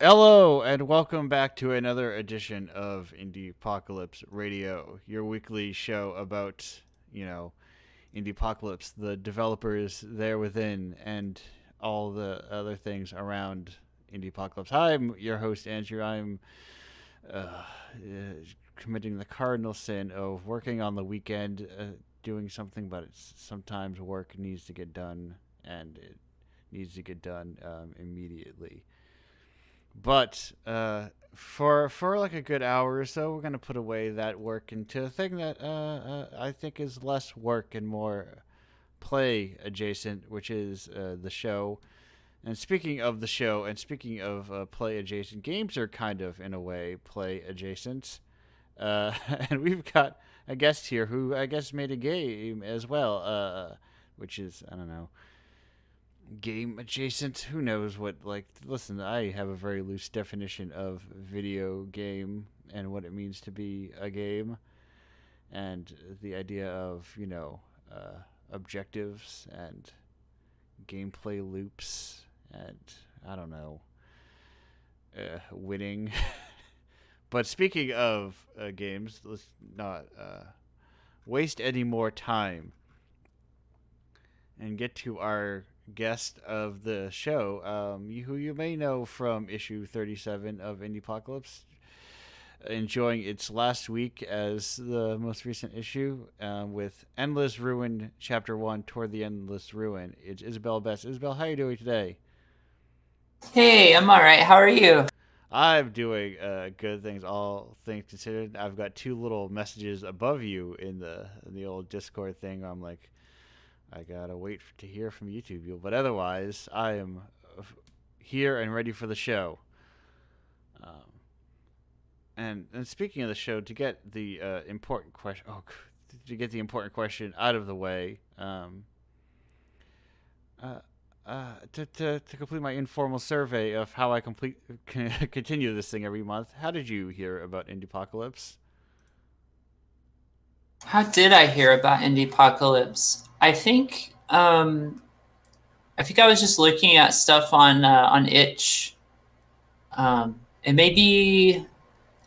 Hello, and welcome back to another edition of Indiepocalypse Radio, your weekly show about, Indiepocalypse, the developers there within, and all the other things around Indiepocalypse. Hi, I'm your host, Andrew. I'm uh, committing the cardinal sin of working on the weekend, doing something, but sometimes work needs to get done, and it needs to get done immediately. But for like a good hour or so, we're gonna put away that work into a thing that I think is less work and more play adjacent, which is the show. And speaking of the show, and speaking of play adjacent, games are kind of in a way play adjacent. And we've got a guest here who I guess made a game as well, which is I don't know game adjacent. Who knows what? Like, listen, I have a very loose definition of video game and what it means to be a game, and the idea of objectives and gameplay loops and I don't know winning. But speaking of games, let's not waste any more time and get to our guest of the show, who you may know from issue 37 of Indiepocalypse, enjoying its last week as the most recent issue with Endless Ruin, Chapter 1, Toward the Endless Ruin. It's Isabel Best. Isabel, how are you doing today? Hey, I'm all right. How are you? I'm doing good things, all things considered. I've got two little messages above you in the old Discord thing. I'm like, I gotta wait to hear from YouTube people, but otherwise, I am here and ready for the show. Um, and speaking of the show, to get the important question, to get the important question out of the way, uh, to complete my informal survey of how I continue this thing every month. How did you hear about Indiepocalypse? How did I hear about Indiepocalypse? I think I was just looking at stuff on itch. And maybe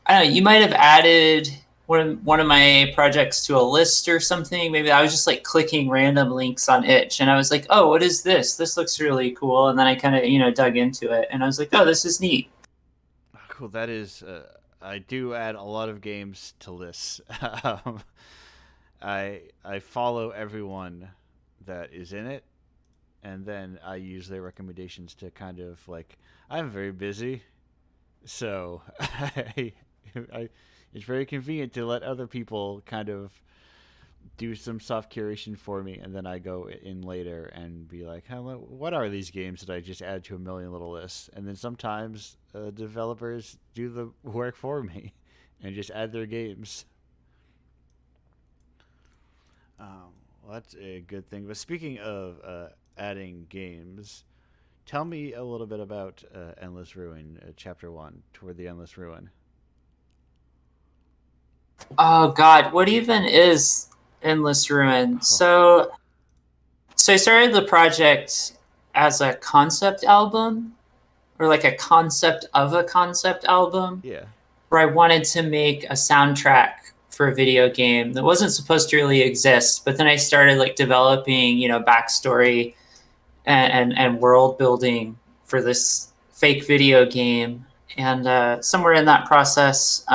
I don't know, you might have added one of my projects to a list or something. Maybe I was just like clicking random links on itch and I was like, "Oh, what is this? This looks really cool." And then I kind of, dug into it and I was like, "Oh, this is neat." Oh, cool. That is. I do add a lot of games to lists. I follow everyone that is in it, and then I use their recommendations to kind of like I'm very busy, so I it's very convenient to let other people kind of do some soft curation for me, and then I go in later and be like, what are these games that I just add to a million little lists? And then sometimes developers do the work for me and just add their games. Well, that's a good thing. But speaking of adding games, tell me a little bit about Endless Ruin, Chapter 1, Toward the Endless Ruin. Oh God, what even is Endless Ruin? Oh, So I started the project as a concept album, or like a concept of a concept album, yeah. where I wanted to make a soundtrack for a video game that wasn't supposed to really exist. But then I started like developing, backstory and world building for this fake video game. And somewhere in that process,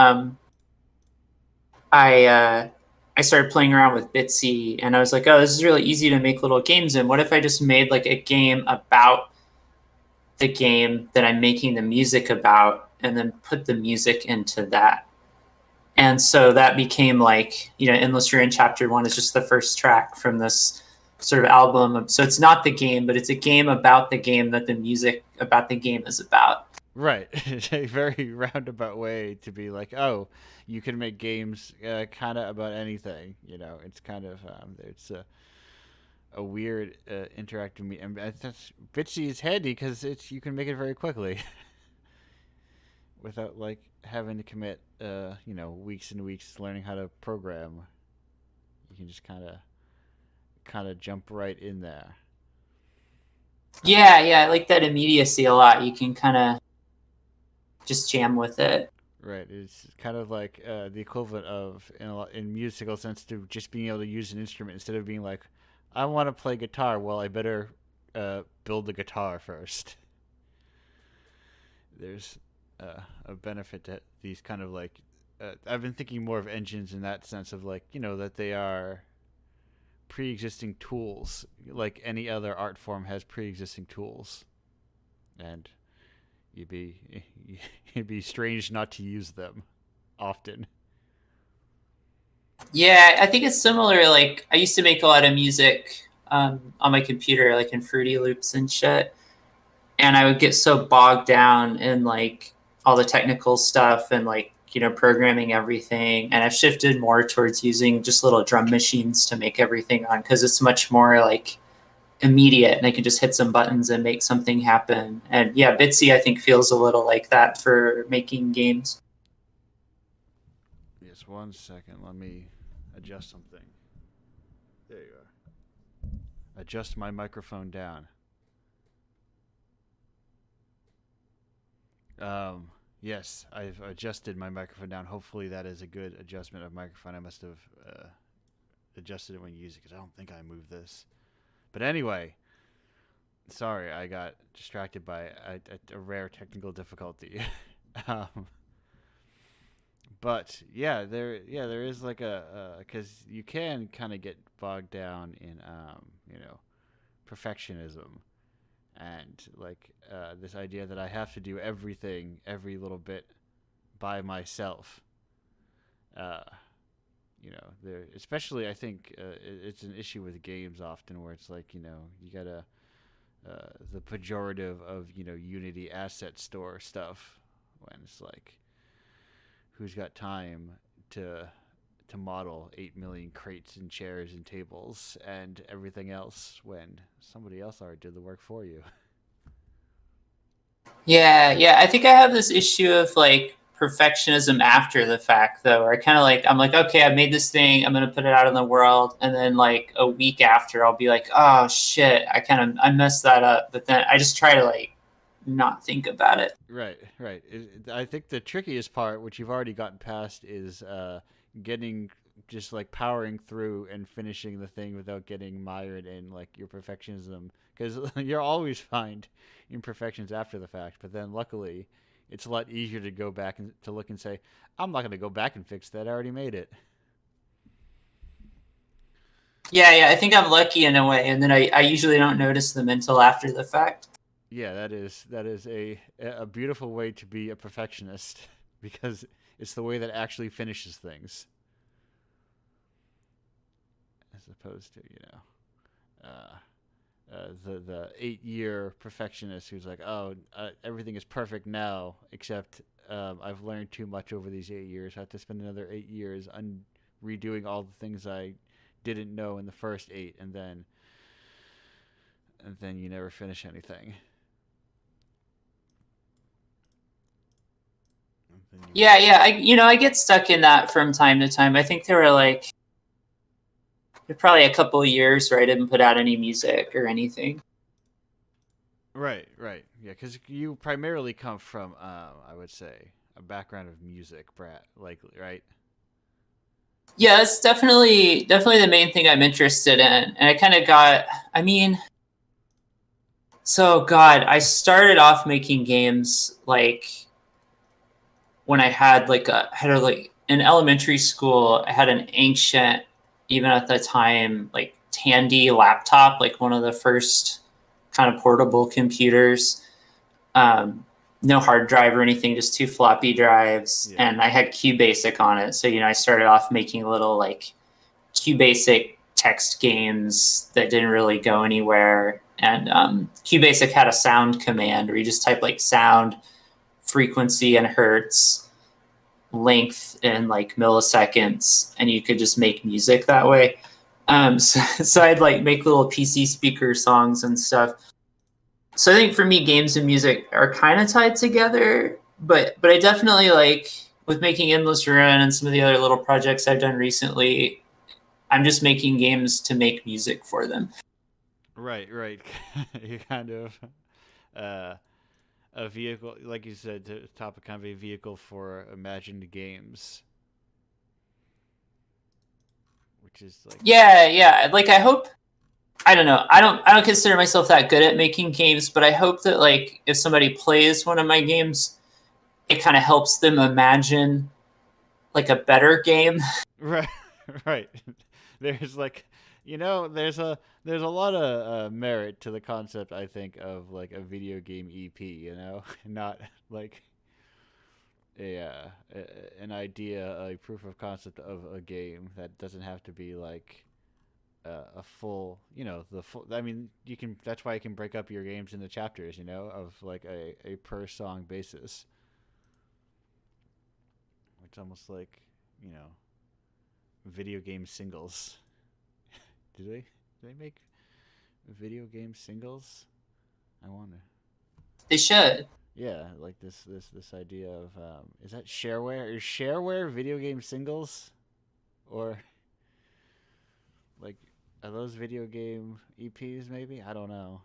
I I started playing around with Bitsy, and I was like, oh, this is really easy to make little games in. What if I just made like a game about the game that I'm making the music about, and then put the music into that? And so that became like, Endless Ruin Chapter One is just the first track from this sort of album. So it's not the game, but it's a game about the game that the music about the game is about. Right. It's a very roundabout way to be like, oh, you can make games kind of about anything. It's kind of it's a weird interactive medium. And that's Bitsy is handy because it's you can make it very quickly without like having to commit weeks and weeks learning how to program. You can just kind of jump right in there. Yeah, I like that immediacy a lot. You can kind of just jam with it. Right. It's kind of like the equivalent of, in musical sense, to just being able to use an instrument instead of being like, I want to play guitar. Well, I better build the guitar first. There's a benefit to these kind of like. I've been thinking more of engines in that sense of like, that they are pre-existing tools, like any other art form has pre-existing tools, and you'd be it'd be strange not to use them often. Yeah, I think it's similar. Like I used to make a lot of music on my computer, like in Fruity Loops and shit, and I would get so bogged down in like all the technical stuff and like programming everything. And I've shifted more towards using just little drum machines to make everything on because it's much more like immediate, and I can just hit some buttons and make something happen. And yeah, Bitsy I think feels a little like that for making games. Yes, 1 second. Let me adjust something. There you are. Adjust my microphone down. Yes, I've adjusted my microphone down. Hopefully, that is a good adjustment of microphone. I must have adjusted it when you use it because I don't think I moved this. But anyway, sorry, I got distracted by a rare technical difficulty. um, but there is like a because you can kind of get bogged down in perfectionism and like this idea that I have to do everything every little bit by myself. Uh, there especially I think it's an issue with games often where it's like you gotta the pejorative of Unity asset store stuff when it's like who's got time to model 8 million crates and chairs and tables and everything else when somebody else already did the work for you. Yeah, I think I have this issue of like perfectionism after the fact though, where I kind of like I'm like, okay, I made this thing, I'm gonna put it out in the world, and then like a week after I'll be like, oh shit, I messed that up. But then I just try to like not think about it. Right. I think the trickiest part, which you've already gotten past, is getting just like powering through and finishing the thing without getting mired in like your perfectionism, because you'll always find imperfections after the fact. But then luckily, it's a lot easier to go back and to look and say, I'm not going to go back and fix that. I already made it. Yeah, I think I'm lucky in a way, and then I usually don't notice them until after the fact. Yeah, that is a beautiful way to be a perfectionist because it's the way that actually finishes things as opposed to the 8 year perfectionist who's like, oh, everything is perfect now except I've learned too much over these 8 years. I have to spend another 8 years redoing all the things I didn't know in the first eight, and then you never finish anything. Yeah, I get stuck in that from time to time. I think there were like probably a couple of years where I didn't put out any music or anything. Right. Yeah, because you primarily come from, I would say, a background of music, Brad. Likely, right? Yeah, it's definitely the main thing I'm interested in. And I kind of got, I mean, so God, I started off making games like when I had like in elementary school, I had an ancient, even at the time, like Tandy laptop, like one of the first kind of portable computers. Um, no hard drive or anything, just two floppy drives, Yeah. and I had QBasic on it. So I started off making little like QBasic text games that didn't really go anywhere. And QBasic had a sound command where you just type like sound, frequency, and hertz, length in like milliseconds, and you could just make music that way. So I'd like make little PC speaker songs and stuff. So I think for me, games and music are kind of tied together, but I definitely like with making Endless Ruin and some of the other little projects I've done recently. I'm just making games to make music for them. Right. You kind of. Uh, a vehicle, like you said, to top of kind of a vehicle for imagined games, which is like, Yeah, yeah. Like I hope I don't know. I don't consider myself that good at making games, but I hope that like if somebody plays one of my games, it kind of helps them imagine like a better game. right, right. There's like, there's a lot of merit to the concept, I think, of like a video game EP. Not like an idea, a proof of concept of a game that doesn't have to be like a full, the full. I mean, you can. That's why you can break up your games into chapters, of like a per song basis. It's almost like, you know, video game singles. Do they make video game singles? I wonder. They should. Yeah, like this idea of is that shareware? Is shareware video game singles, or like are those video game EPs? Maybe, I don't know.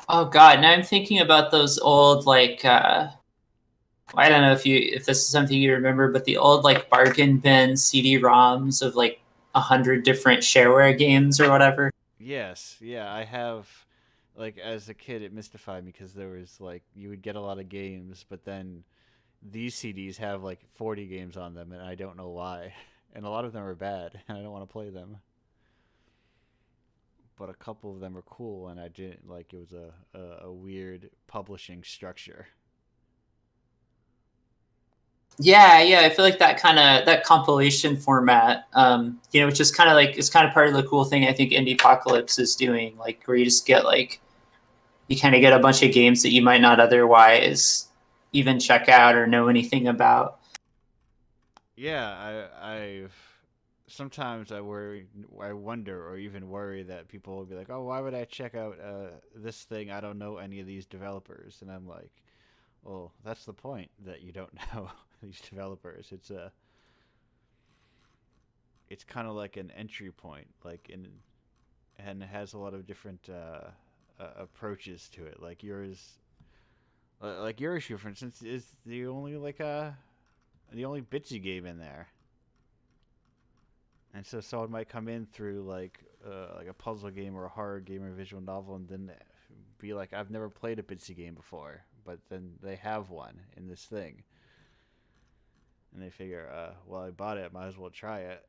Oh God, now I'm thinking about those old like I don't know if this is something you remember, but the old like bargain bin CD-ROMs of like 100 different shareware games or whatever. Yes, yeah, I have. Like as a kid, it mystified me because there was like you would get a lot of games, but then these CDs have like 40 games on them, and I don't know why. And a lot of them are bad, and I don't want to play them. But a couple of them are cool, and I didn't like. It was a weird publishing structure. Yeah, yeah, I feel like that compilation format, which is kind of like it's kind of part of the cool thing I think Indiepocalypse is doing, like where you just get like you kind of get a bunch of games that you might not otherwise even check out or know anything about. Yeah, I've sometimes I wonder, or even worry that people will be like, "Oh, why would I check out this thing? I don't know any of these developers." And I'm like, "Well, that's the point that you don't know these developers. It's kind of like an entry point, and it has a lot of different approaches to it. Like your issue, for instance, is the only Bitsy game in there." And so someone might come in through like a puzzle game or a horror game or a visual novel, and then be like, "I've never played a Bitsy game before," but then they have one in this thing, and they figure, "Well, I bought it, might as well try it."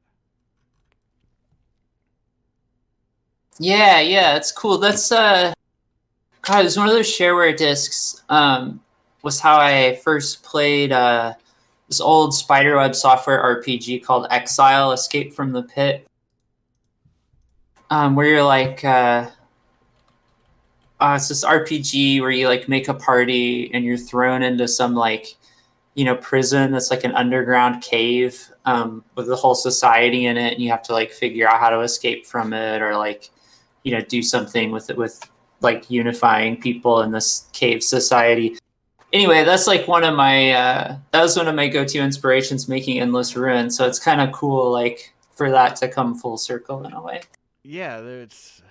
Yeah, yeah, it's cool. That's God, it's one of those shareware discs. Was how I first played this old spiderweb software RPG called Exile: Escape from the Pit, where you're like, it's this RPG where you like make a party and you're thrown into some like prison that's like an underground cave with the whole society in it, and you have to like figure out how to escape from it or like do something with it with like unifying people in this cave society. Anyway, that's like one of my that was one of my go-to inspirations making Endless Ruin. So it's kind of cool like for that to come full circle in a way. Yeah, it's.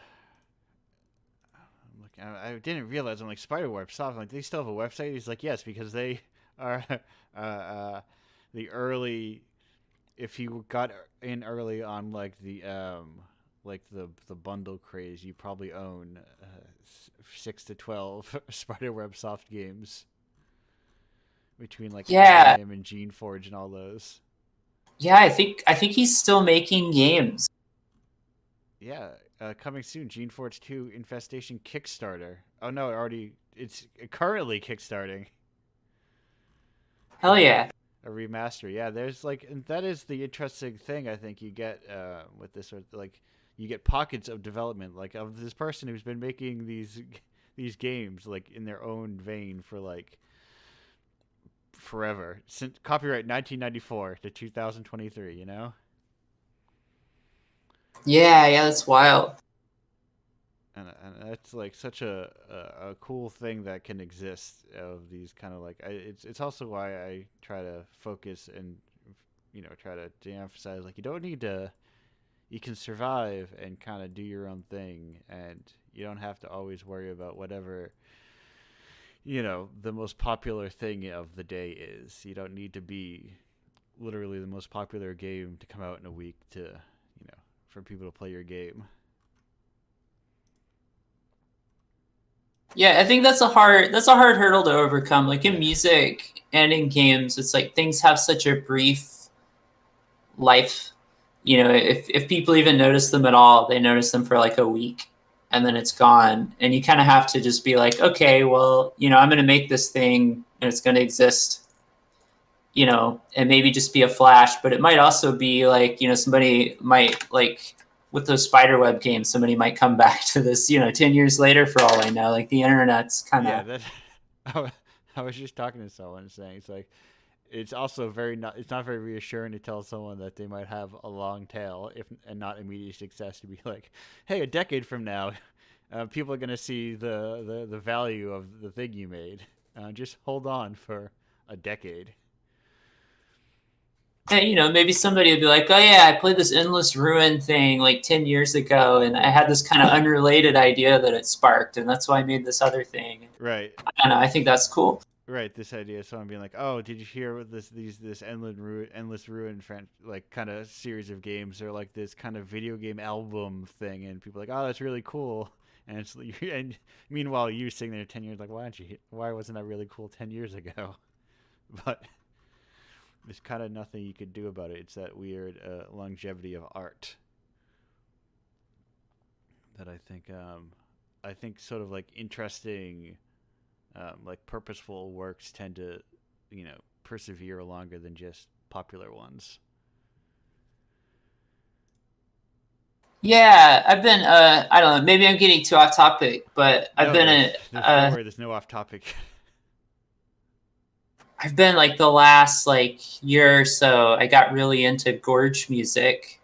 I didn't realize. I'm like, Spiderweb Soft. Like, they still have a website. He's like, yes, because they are the early. If you got in early on the bundle craze, you probably own 6 to 12 Spiderweb Soft games between like Yeah, IBM and GeneForge and all those. yeah. I think he's still making games. Yeah, coming soon, GeneForge 2 Infestation Kickstarter. Oh no, it's currently kickstarting Hell yeah. a remaster. Yeah, there's and that is the interesting thing I think you get with this sort of like you get pockets of development like of this person who's been making these games like in their own vein for like forever since copyright 1994 to 2023. Yeah, yeah. That's wild. And that's like such a cool thing that can exist of these kind of it's also why I try to focus and try to de-emphasize like you can survive and kind of do your own thing, and you don't have to always worry about whatever the most popular thing of the day is. You don't need to be literally the most popular game to come out in a week to, for people to play your game. Yeah, I think that's a hard hurdle to overcome. Like in Yeah. music and in games, it's like things have such a brief life. If people even notice them at all, they notice them for like a week and then it's gone. And you kind of have to just be like, okay, well, I'm going to make this thing and it's going to exist, and maybe just be a flash, but it might also be like, somebody might like with those spiderweb games, somebody might come back to this, 10 years later for all I know. Like the internet's kind Yeah, of. that I was just talking to someone saying it's like it's also it's not very reassuring to tell someone that they might have a long tail if and not immediate success to be like, hey, a decade from now, people are gonna see the value of the thing you made. Just hold on for a decade. And, maybe somebody would be like, oh yeah, I played this endless ruin thing like 10 years ago and I had this kind of unrelated idea that it sparked and that's why I made this other thing. Right. I don't know, I think that's cool. Right, this idea of someone being like, "Oh, did you hear what this endless ruin like kind of series of games or like this kind of video game album thing?" And people are like, "Oh, that's really cool." And it's and meanwhile, you sitting there 10 years like, Why wasn't that really cool 10 years ago?" But there's kind of nothing you could do about it. It's that weird longevity of art that I think sort of like interesting like purposeful works tend to, persevere longer than just popular ones. Yeah, I've been I don't know, maybe I'm getting too off topic, but I've No, been don't worry. There's no off topic. I've been like the last like year or so, I got really into gorge music,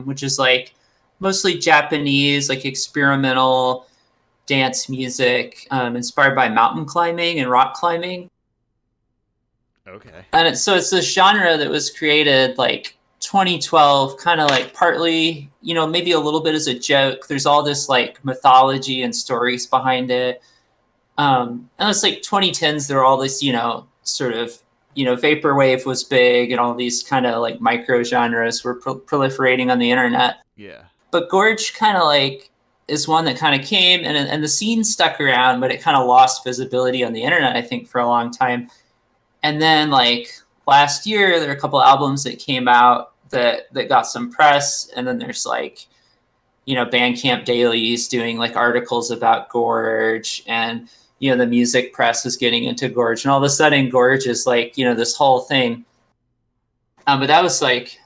which is like mostly Japanese, like experimental dance music, inspired by mountain climbing and rock climbing. Okay. And it's this genre that was created like 2012, kind of like partly, maybe a little bit as a joke. There's all this like mythology and stories behind it. And it's like 2010s. There were all this, sort of, vaporwave was big, and all these kind of like micro genres were proliferating on the internet. Yeah. But Gorge kind of like is one that kind of came and the scene stuck around, but it kind of lost visibility on the internet, I think, for a long time. And then like last year, there are a couple albums that came out that got some press, and then there's like Bandcamp dailies doing like articles about Gorge, and the music press is getting into Gorge, and all of a sudden Gorge is like this whole thing. But that was like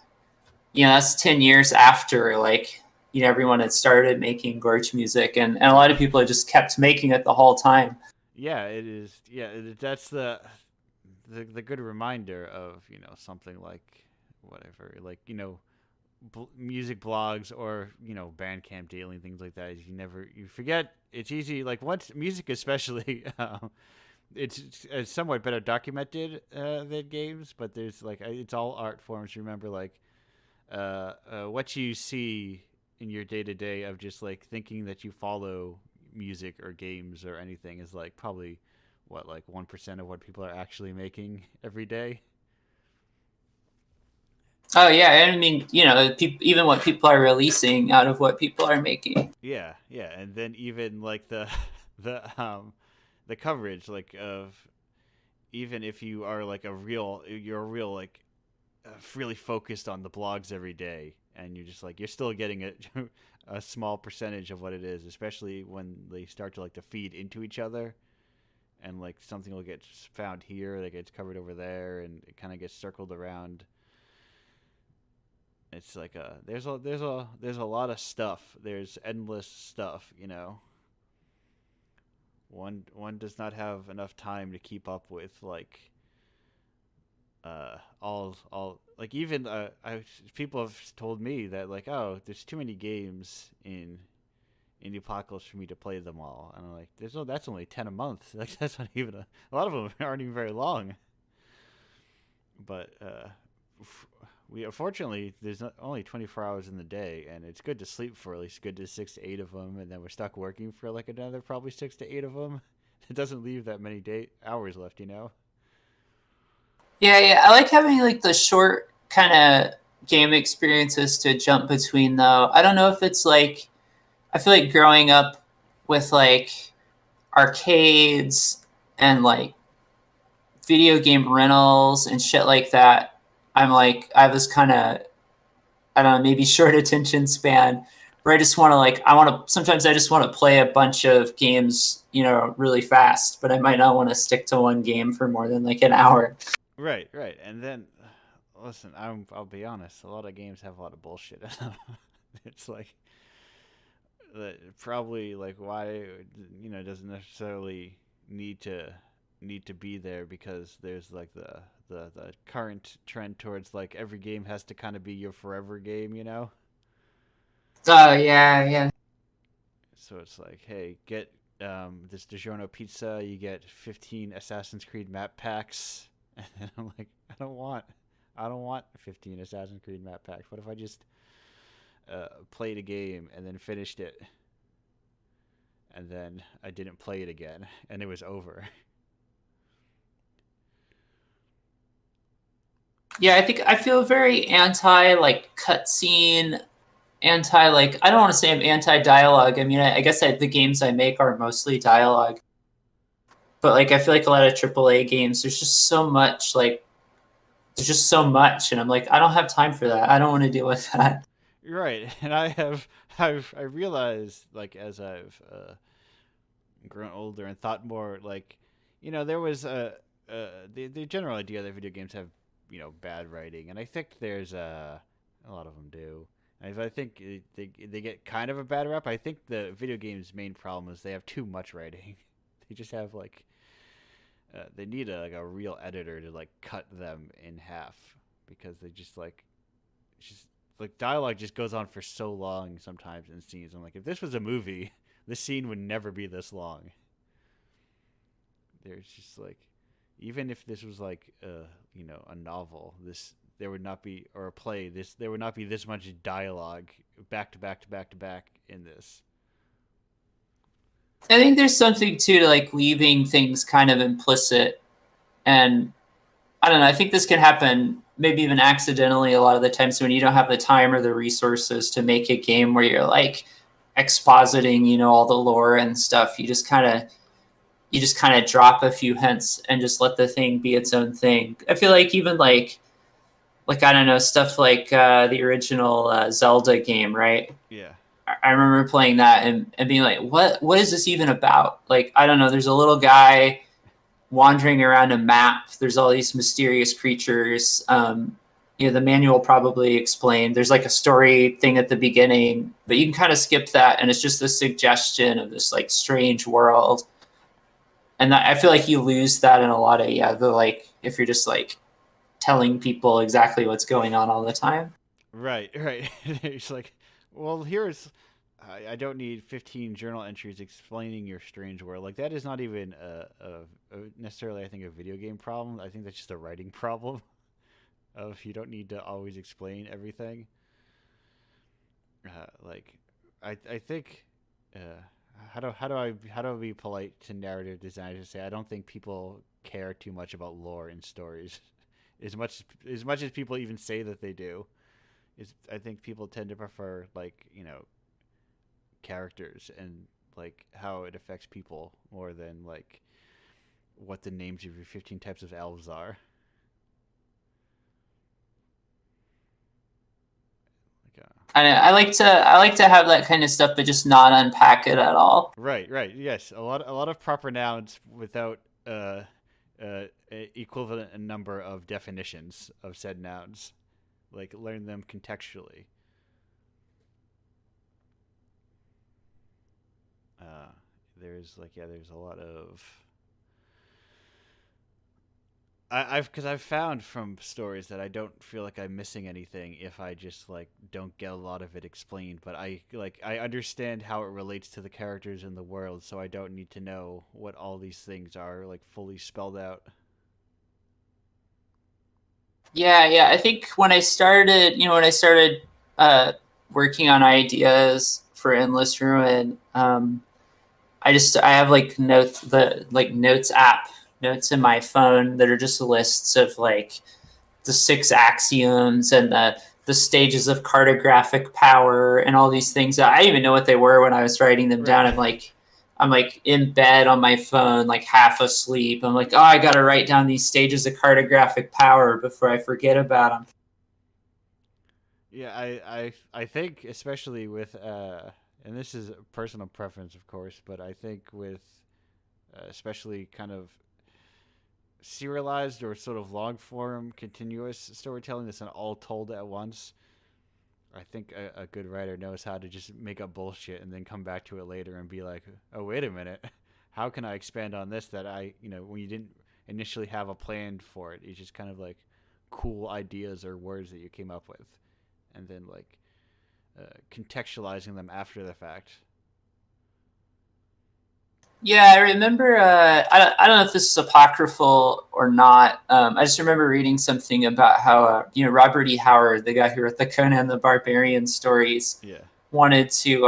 that's 10 years after like everyone had started making Gorge music, and a lot of people had just kept making it the whole time. Yeah, it is. Yeah, that's the good reminder of something like whatever, like music blogs or Bandcamp daily and things like that. Is you forget. It's easy. Like once music, especially, it's somewhat better documented than games, but there's like it's all art forms. Remember, like what you see in your day to day of just like thinking that you follow music or games or anything is like probably what like 1% of what people are actually making every day. Oh yeah, I mean, even what people are releasing out of what people are making. Yeah, yeah, and then even like the coverage like of even if you are like you're a real like really focused on the blogs every day, and you're just like you're still getting a small percentage of what it is, especially when they start to like to feed into each other, and like something will get found here that gets covered over there, and it kind of gets circled around. It's like there's a lot of stuff. There's endless stuff. One does not have enough time to keep up with like all like even people have told me that like, oh, there's too many games in Indiepocalypse for me to play them all, and I'm like, that's only 10 a month. Like that's not even a lot of them aren't even very long. But we unfortunately there's only 24 hours in the day, and it's good to sleep for at least good to 6 to 8 of them, and then we're stuck working for like another probably 6 to 8 of them. it doesn't leave that many hours left, you know. Yeah, I like having like the short kind of game experiences to jump between though. I don't know if it's like I feel like growing up with like arcades and like video game rentals and shit like that. I'm like I have this kind of I don't know, maybe short attention span where I just want to like I want to sometimes I just want to play a bunch of games, you know, really fast, but I might not want to stick to one game for more than like an hour. Right, right. And then, listen, I'll be honest. A lot of games have a lot of bullshit in them. It's like probably like why doesn't necessarily need to need to be there because there's like the current trend towards like every game has to kind of be your forever game, you know. Oh yeah. So it's like, hey, get this DiGiorno pizza, you get 15 Assassin's Creed map packs, and I'm like, I don't want 15 Assassin's Creed map packs. What if I just played a game and then finished it, and then I didn't play it again, and it was over? Yeah, I think I feel very anti like cutscene, anti like I don't want to say I'm anti dialogue. I mean, I guess the games I make are mostly dialogue, but like I feel like a lot of AAA games, there's just so much, and I'm like I don't have time for that. I don't want to deal with that. Right, and I realized like as I've grown older and thought more like, there was the general idea that video games have bad writing, and I think there's a lot of them do. I think they get kind of a bad rep. I think the video games' main problem is they have too much writing. They just have like they need a real editor to like cut them in half because they just like dialogue just goes on for so long sometimes in scenes. I'm like, if this was a movie, this scene would never be this long. There's just like, even if this was like a novel, this there would not be, or a play, this there would not be this much dialogue back to back to back to back in this. I think there's something too to like leaving things kind of implicit, and I don't know. I think this can happen maybe even accidentally a lot of the times when you don't have the time or the resources to make a game where you're like expositing, you know, all the lore and stuff. You just kind of drop a few hints and just let the thing be its own thing. I feel like even like I don't know, stuff like the original Zelda game, right? Yeah. I remember playing that and being like, what is this even about? Like, I don't know, there's a little guy wandering around a map. There's all these mysterious creatures. You know, the manual probably explained. There's like a story thing at the beginning, but you can kind of skip that, and it's just a suggestion of this like strange world. And I feel like you lose that in a lot of the like if you're just like telling people exactly what's going on all the time. Right, right. It's like, well, here's. I don't need 15 journal entries explaining your strange world. Like that is not even necessarily, I think, a video game problem. I think that's just a writing problem. Of you don't need to always explain everything. Like, I think. How do I be polite to narrative designers to say I don't think people care too much about lore in stories, as much as people even say that they do. Is I think people tend to prefer like characters and like how it affects people more than like what the names of your 15 types of elves are. Like, I like to have that kind of stuff, but just not unpack it at all. right, right, yes, a lot of proper nouns without equivalent number of definitions of said nouns. Like learn them contextually. Uh, there's like there's a lot of I've because I've found from stories that I don't feel like I'm missing anything if I just like don't get a lot of it explained. But I understand how it relates to the characters in the world, so I don't need to know what all these things are like fully spelled out. Yeah. I think when I started, when I started uh, working on ideas for Endless Ruin, I have like notes app, notes in my phone that are just lists of like the 6 axioms and the stages of cartographic power and all these things. I didn't even know what they were when I was writing them down. Right. I'm like in bed on my phone, like half asleep. I'm like, oh, I got to write down these stages of cartographic power before I forget about them. Yeah, I think especially with and this is a personal preference, of course, but I think with especially kind of serialized or sort of long form continuous storytelling that's not all told at once. I think a good writer knows how to just make up bullshit and then come back to it later and be like, oh, wait a minute. How can I expand on this that when you didn't initially have a plan for it, it's just kind of like cool ideas or words that you came up with. And then like contextualizing them after the fact. Yeah, I remember. I don't know if this is apocryphal or not. I just remember reading something about how Robert E. Howard, the guy who wrote the Conan the Barbarian stories, Yeah. wanted to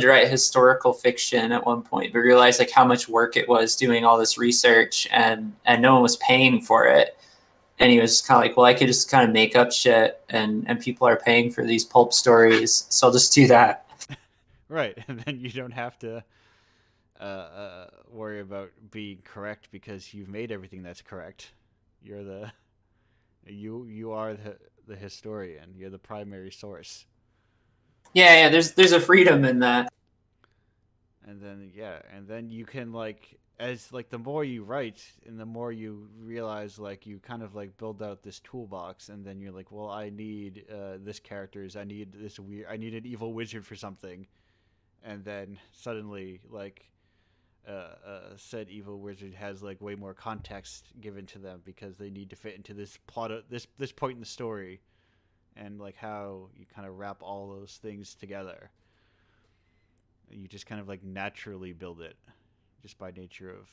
write historical fiction at one point, but realized like how much work it was doing all this research, and no one was paying for it. And he was kind of like, well, I could just kind of make up shit, and people are paying for these pulp stories, so I'll just do that. Right. And then you don't have to worry about being correct because you've made everything that's correct. You're the you are the historian. You're the primary source. Yeah, yeah. There's a freedom in that. And then you can like as like the more you write and the more you realize like you kind of like build out this toolbox and then you're like, well, I need this characters, I need an evil wizard for something, and then suddenly like said evil wizard has like way more context given to them because they need to fit into this plot of this point in the story, and like how you kind of wrap all those things together. You just kind of like naturally build it just by nature of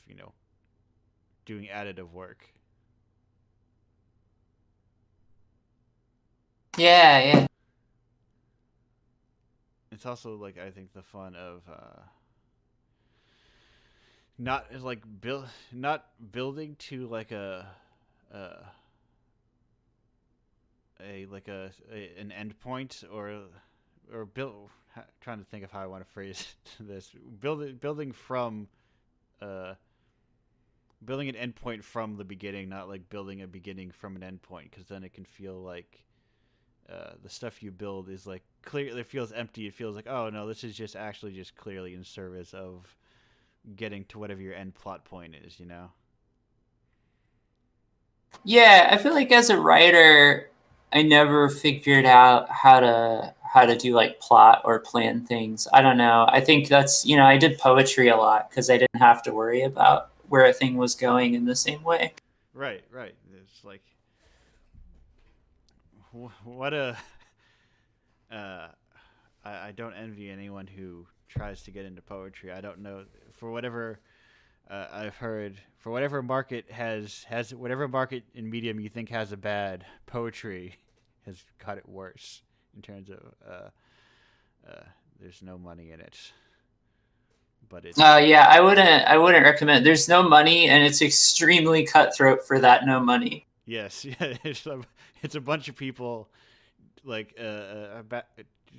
doing additive work. Yeah, yeah. It's also like I think the fun of not like not building to like uh, an end point or build trying to think of how I want to phrase this building from uh building an endpoint from the beginning, not like building a beginning from an endpoint, because then it can feel like the stuff you build is like clear. It feels empty. It feels like, oh no, this is just actually just clearly in service of getting to whatever your end plot point is. Yeah, I feel like as a writer, I never figured out how to do like plot or plan things. I don't know. I think that's, I did poetry a lot because I didn't have to worry about where a thing was going in the same way. Right, right. It's like what a uh, I don't envy anyone who tries to get into poetry. I don't know for whatever I've heard for whatever market has whatever market in medium you think has a bad poetry has got it worse in terms of uh, there's no money in it, but it's Yeah, I wouldn't recommend. There's no money, and it's extremely cutthroat for that no money. yes, yeah, it's a bunch of people like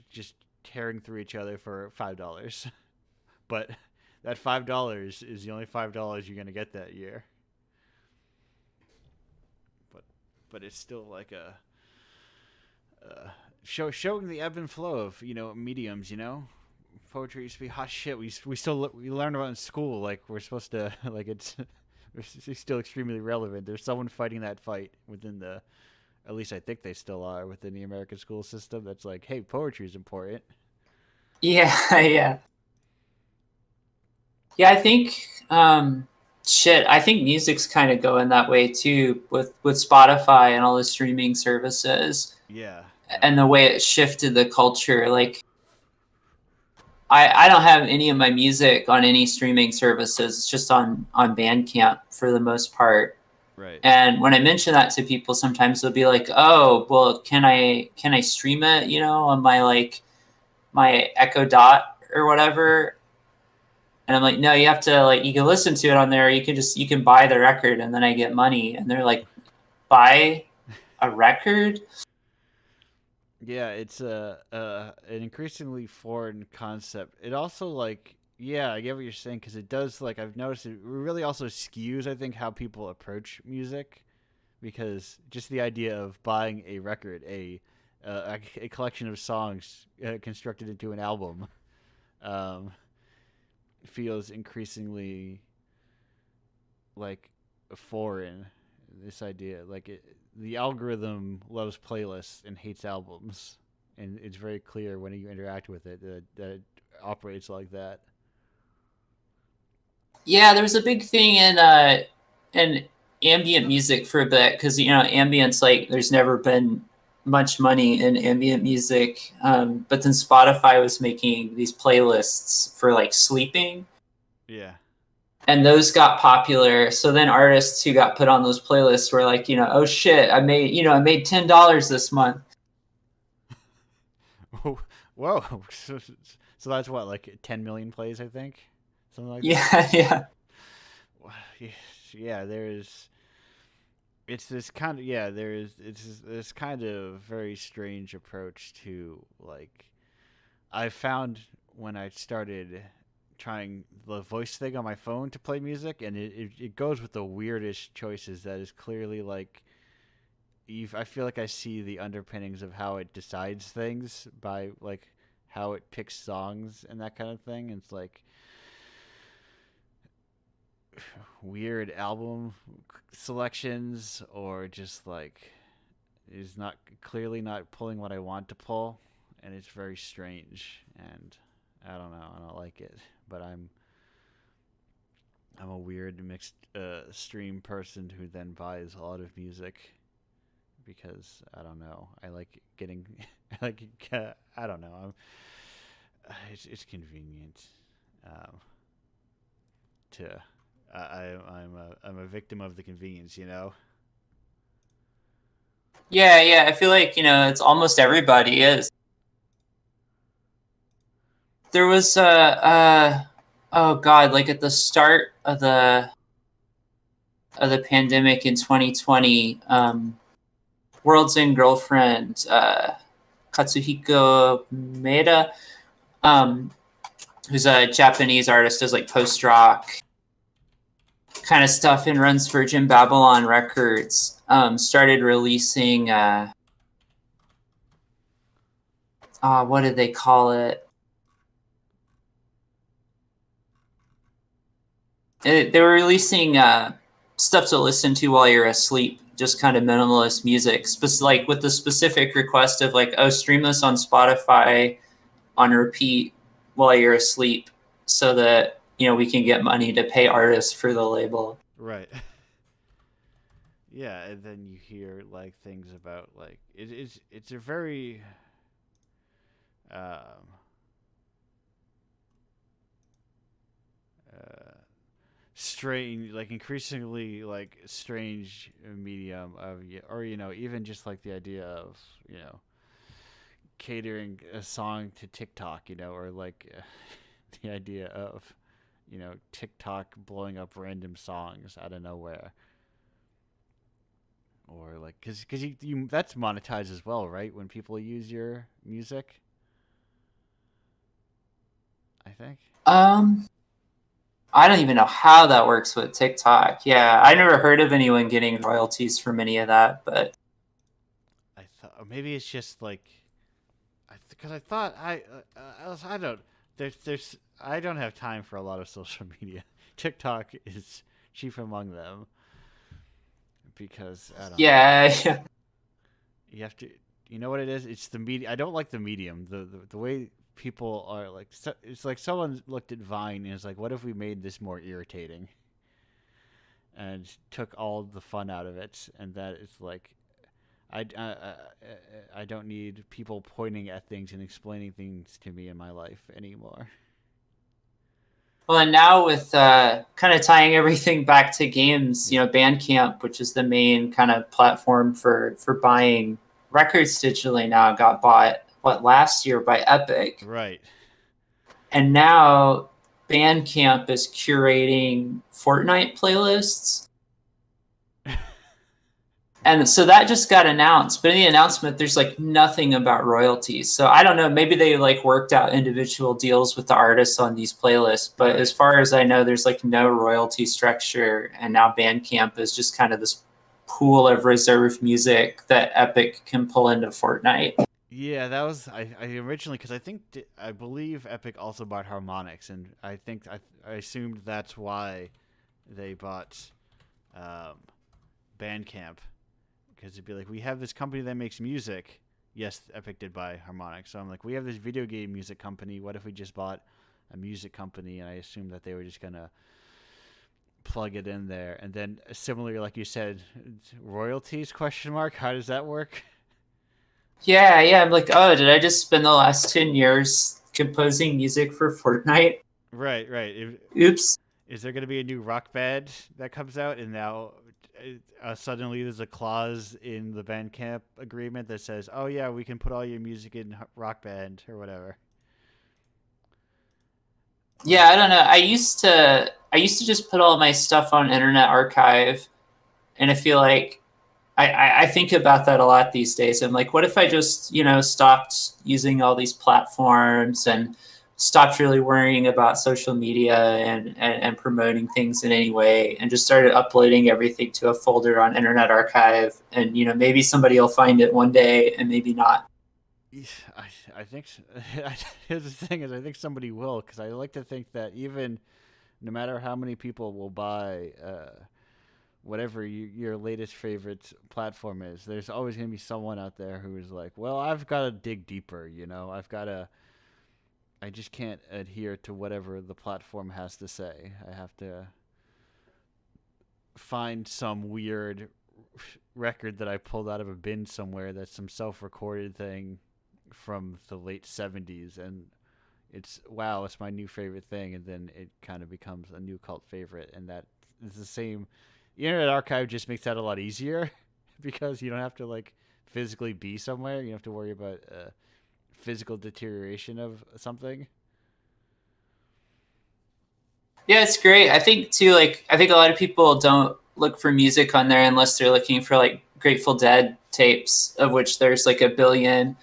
just tearing through each other for $5, but that $5 is the only $5 you're gonna get that year. But it's still like a showing the ebb and flow of mediums. Poetry used to be hot shit. We learn about it in school. Like we're supposed to like it's still extremely relevant. There's someone fighting that fight within the at least I think they still are within the American school system. That's like, hey, poetry is important. Yeah, yeah. Yeah, I think shit, I think music's kind of going that way too with Spotify and all the streaming services Yeah, and the way it shifted the culture. Like I don't have any of my music on any streaming services. It's just on Bandcamp for the most part. right. And when I mention that to people, sometimes they'll be like, "Oh, well, can I stream it? On my like my Echo Dot or whatever." And I'm like, no, you have to like, you can listen to it on there. You can buy the record and then I get money. And they're like, buy a record? Yeah, it's an increasingly foreign concept. It also like yeah, I get what you're saying because it does like I've noticed it really also skews I think how people approach music because just the idea of buying a record, a collection of songs constructed into an album, um, feels increasingly like foreign. This idea, like the algorithm loves playlists and hates albums, and it's very clear when you interact with it that it operates like that. Yeah, there was a big thing in ambient music for a bit because ambient's like there's never been much money in ambient music, but then Spotify was making these playlists for like sleeping, Yeah. and those got popular. So then artists who got put on those playlists were like, oh shit, I made $10 this month. Whoa. So that's what like 10 million plays, I think, something like that. Yeah, yeah. Yeah, there's it's this kind of yeah there's it's this kind of very strange approach to like I found when I started trying the voice thing on my phone to play music, and it goes with the weirdest choices. That is clearly like I feel like I see the underpinnings of how it decides things by like how it picks songs and that kind of thing. It's like weird album selections or just like is not clearly not pulling what I want to pull, and it's very strange. And I don't know, I don't like it, but I'm a weird mixed stream person who then buys a lot of music because I don't know. I like getting, I like, I don't know. It's convenient um, to. I'm a victim of the convenience, you know. Yeah, yeah. I feel like, it's almost everybody is. There was oh god, like at the start of the pandemic in 2020, World's End Girlfriend, Katsuhiko Maeda, um, who's a Japanese artist, does like post rock kind of stuff and runs Virgin Babylon Records, started releasing what did they call it? They were releasing stuff to listen to while you're asleep, just kind of minimalist music, like with the specific request of like, oh, stream this on Spotify on repeat while you're asleep, so that we can get money to pay artists for the label. Right. Yeah, and then you hear like things about like it's a very um, uh, strange, like increasingly like strange medium of or even just like the idea of catering a song to TikTok, or like the idea of TikTok blowing up random songs out of nowhere, or like because you that's monetized as well, right? When people use your music, I think. Um, I don't even know how that works with TikTok. Yeah, I never heard of anyone getting royalties from any of that, but I thought or maybe it's just like because I thought I don't there's I don't have time for a lot of social media. TikTok is chief among them because I don't know. yeah, yeah. You have to you know what it is? It's the media. I don't like the medium. The way people are like it's like someone looked at Vine and is like, what if we made this more irritating and took all the fun out of it, and that it's like I don't need people pointing at things and explaining things to me in my life anymore. Well, and now with kind of tying everything back to games, Bandcamp, which is the main kind of platform for buying records digitally, now got bought last year by Epic, Right. and now Bandcamp is curating Fortnite playlists. And so that just got announced, but in the announcement, there's like nothing about royalties. So I don't know, maybe they like worked out individual deals with the artists on these playlists, but Right. as far as I know, there's like no royalty structure. And now Bandcamp is just kind of this pool of reserve music that Epic can pull into Fortnite. Yeah, that was I originally because I believe Epic also bought Harmonix, and I assumed that's why they bought um, Bandcamp, because it'd be like, we have this company that makes music. Yes, Epic did buy Harmonix, so I'm like, we have this video game music company. What if we just bought a music company? And I assumed that they were just gonna plug it in there, and then similarly, like you said, royalties question mark. How does that work? Yeah, yeah. I'm like, oh, did I just spend the last 10 years composing music for Fortnite? Right, right. Oops. Is there going to be a new Rock Band that comes out, and now suddenly there's a clause in the Bandcamp agreement that says, "Oh yeah, we can put all your music in Rock Band or whatever." Yeah, Like, I don't know. I used to just put all my stuff on Internet Archive, and I feel like I think about that a lot these days. I'm like, what if I just, stopped using all these platforms and stopped really worrying about social media and promoting things in any way and just started uploading everything to a folder on Internet Archive, and maybe somebody will find it one day and maybe not. I I think here's the thing is I think somebody will, because I like to think that even no matter how many people will buy whatever your latest favorite platform is, there's always going to be someone out there who is like, well, I've got to dig deeper, I just can't adhere to whatever the platform has to say. I have to find some weird record that I pulled out of a bin somewhere that's some self-recorded thing from the late 70s, and it's, wow, it's my new favorite thing, and then it kind of becomes a new cult favorite. And that is the same. The Internet Archive just makes that a lot easier because you don't have to like physically be somewhere. You don't have to worry about physical deterioration of something. Yeah, it's great. I think too, like I think a lot of people don't look for music on there unless they're looking for like Grateful Dead tapes, of which there's like a billion.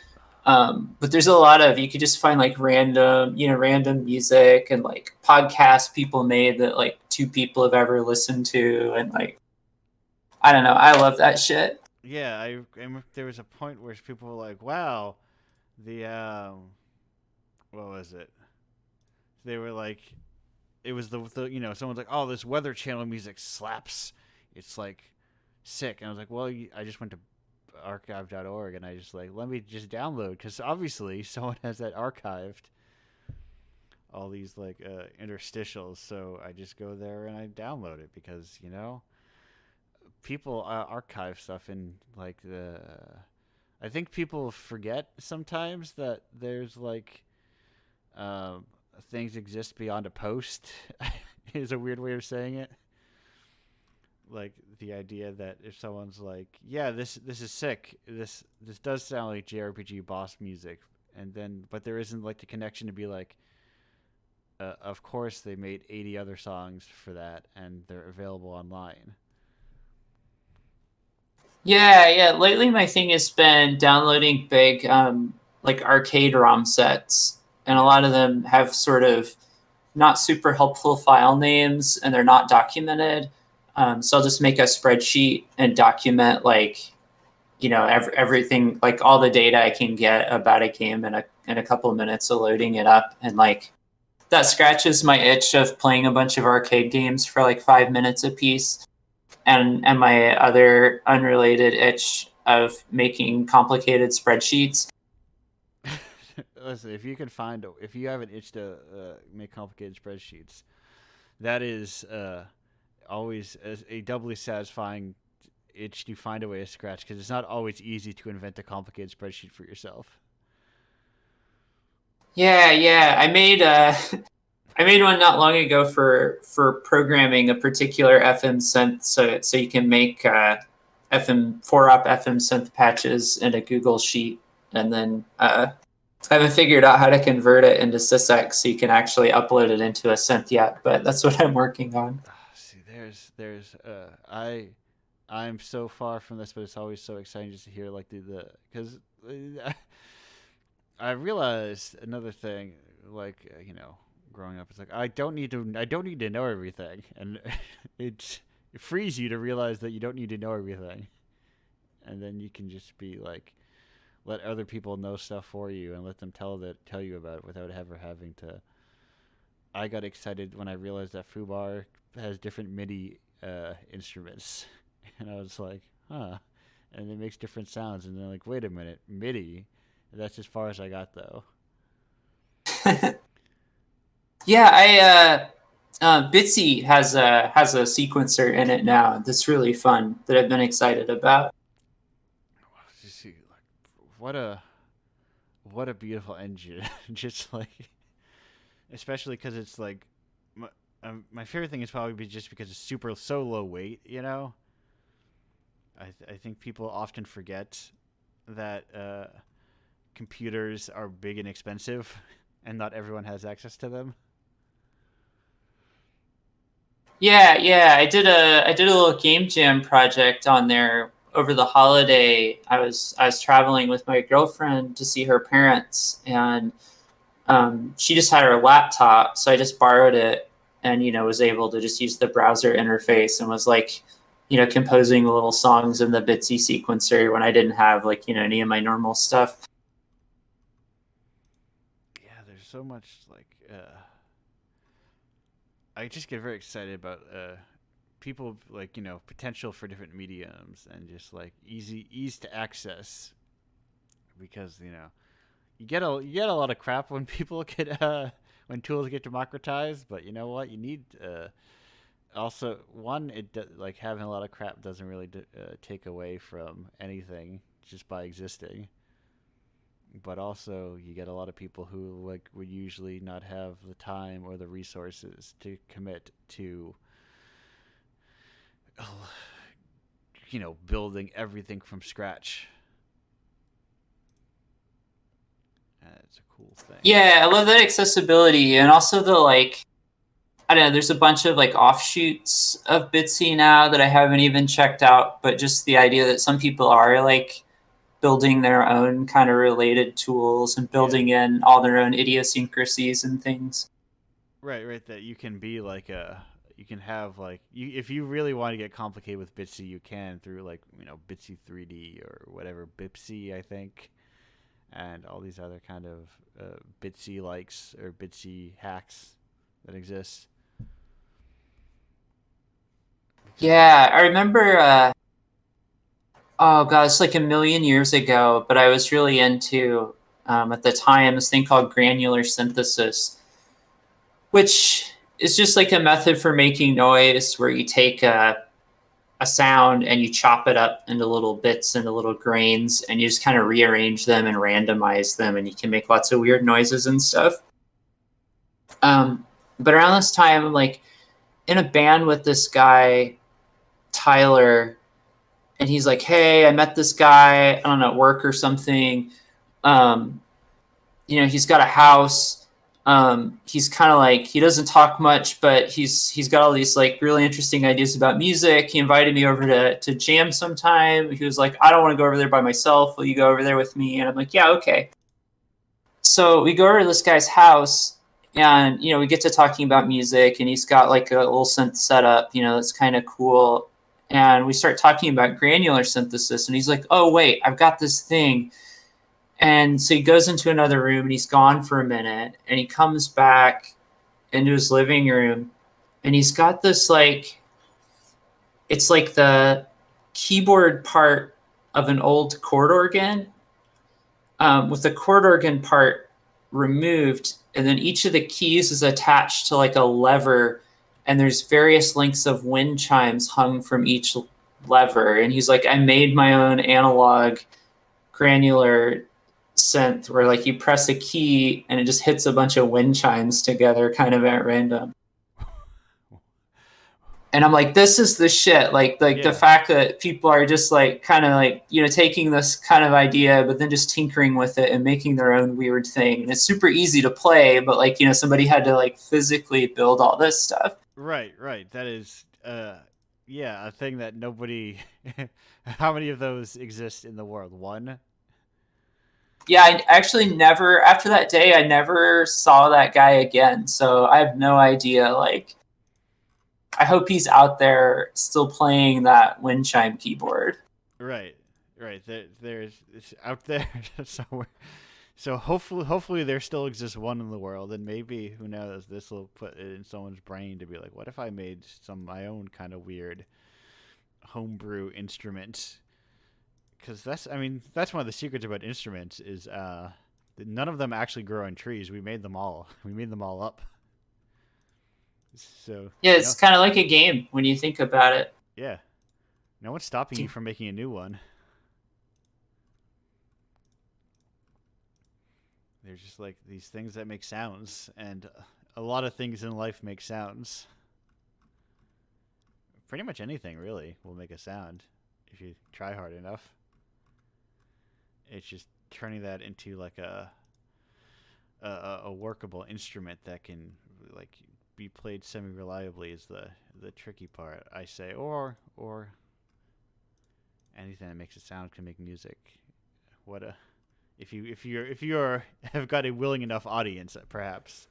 But there's a lot of, you could just find like random music and like podcasts people made that like two people have ever listened to, and like I don't know, I love that shit. Yeah, there was a point where people were like, "Wow, the what was it?" They were like, it was the someone's like, "Oh, this Weather Channel music slaps. It's like sick." And I was like, "Well, I just went to archive.org and I just like, let me just download, because obviously someone has that archived, all these like interstitials. So I just go there and I download it because people archive stuff in like the. I think people forget sometimes that there's like um, things exist beyond a post. Is a weird way of saying it. Like the idea that if someone's like, yeah, this is sick, this does sound like JRPG boss music, and then but there isn't like the connection to be like, of course they made 80 other songs for that and they're available online. Yeah, yeah. Lately, my thing has been downloading big, like arcade ROM sets, and a Yeah. lot of them have sort of not super helpful file names, and they're not documented. So I'll just make a spreadsheet and document like everything, like all the data I can get about a game in a couple of minutes of loading it up, and like that scratches my itch of playing a bunch of arcade games for like 5 minutes a piece, and my other unrelated itch of making complicated spreadsheets. Listen, if you have an itch to make complicated spreadsheets, that is always a doubly satisfying itch to find a way to scratch, because it's not always easy to invent a complicated spreadsheet for yourself. Yeah, yeah. I made one not long ago for programming a particular FM synth, so you can make FM 4-op FM synth patches in a Google sheet, and then I haven't figured out how to convert it into sysx so you can actually upload it into a synth yet, but that's what I'm working on. See, I'm so far from this, but it's always so exciting just to hear like the because I realized another thing, like growing up, it's like I don't need to know everything, and it frees you to realize that you don't need to know everything, and then you can just be like let other people know stuff for you and let them tell you about it without ever having to. I got excited when I realized that Fubar has different MIDI instruments, and I was like, huh, and it makes different sounds, and then like, wait a minute, MIDI. That's as far as I got though. Yeah, Bitsy has a sequencer in it now that's really fun that I've been excited about. Just see, like, what a what a beautiful engine. Just like, especially because it's like, my favorite thing is probably just because it's so low weight. I think people often forget that computers are big and expensive, and not everyone has access to them. Yeah, I did a little game jam project on there over the holiday. I was traveling with my girlfriend to see her parents, and she just had her laptop, so I just borrowed it, and was able to just use the browser interface and was like, composing little songs in the Bitsy sequencer when I didn't have like any of my normal stuff. Yeah, there's so much like I just get very excited about people like potential for different mediums and just like ease to access because you get a lot of crap when people get when tools get democratized, but you know what you need also one like having a lot of crap doesn't really take away from anything just by existing, but also you get a lot of people who like would usually not have the time or the resources to commit to building everything from scratch. It's a cool thing. Yeah, I love that accessibility, and also the like. I don't know. There's a bunch of like offshoots of Bitsy now that I haven't even checked out, but just the idea that some people are like building their own kind of related tools and Yeah, building in all their own idiosyncrasies and things. right. That you can be like a you can have like you if you really want to get complicated with Bitsy, you can through like Bitsy 3D or whatever Bipsy I think, and all these other kind of Bitsy likes or Bitsy hacks that exist. Because Yeah, I remember. Oh god, it's like a million years ago, but I was really into at the time this thing called granular synthesis, which is just like a method for making noise where you take a sound and you chop it up into little bits, into little grains, and you just kind of rearrange them and randomize them, and you can make lots of weird noises and stuff. But around this time, I'm like in a band with this guy, Tyler, and he's like, "Hey, I met this guy, I don't know, at work or something. Um, he's got a house. He's kind of like he doesn't talk much, but he's got all these like really interesting ideas about music. He invited me over to jam sometime. He was like, I don't want to go over there by myself. Will you go over there with me? And I'm like, yeah, okay. So we go over to this guy's house, and we get to talking about music, and he's got like a little synth setup, that's kind of cool. And we start talking about granular synthesis, and he's like, oh wait, I've got this thing. And so he goes into another room and he's gone for a minute, and he comes back into his living room, and he's got this like it's like the keyboard part of an old chord organ, with the chord organ part removed, and then each of the keys is attached to like a lever, and there's various lengths of wind chimes hung from each lever. And he's like, I made my own analog granular synth where like you press a key and it just hits a bunch of wind chimes together kind of at random. And I'm like, this is the shit. Like the Yeah. fact that people are just like kind of like, you know, taking this kind of idea, but then just tinkering with it and making their own weird thing. And it's super easy to play, but like, you know, somebody had to like physically build all this stuff. Right, right. That is, yeah, a thing that nobody. How many of those exist in the world? One. Yeah, I actually never, after that day, I never saw that guy again. So I have no idea. Like, I hope he's out there still playing that wind chime keyboard. Right, right. There's it's out there somewhere. So hopefully there still exists one in the world, and maybe who knows, this will put it in someone's brain to be like, what if I made some my own kind of weird homebrew instrument? Because I mean, that's one of the secrets about instruments is that none of them actually grow on trees. We made them all. We made them all up. So Yeah, no, it's kind of like a game when you think about it. yeah, no one's stopping you from making a new one. They're just like these things that make sounds, and a lot of things in life make sounds. Pretty much anything really will make a sound if you try hard enough. It's just turning that into like a workable instrument that can like be played semi reliably is the tricky part, I say, or anything that makes a sound can make music. What a if you're have got a willing enough audience, perhaps.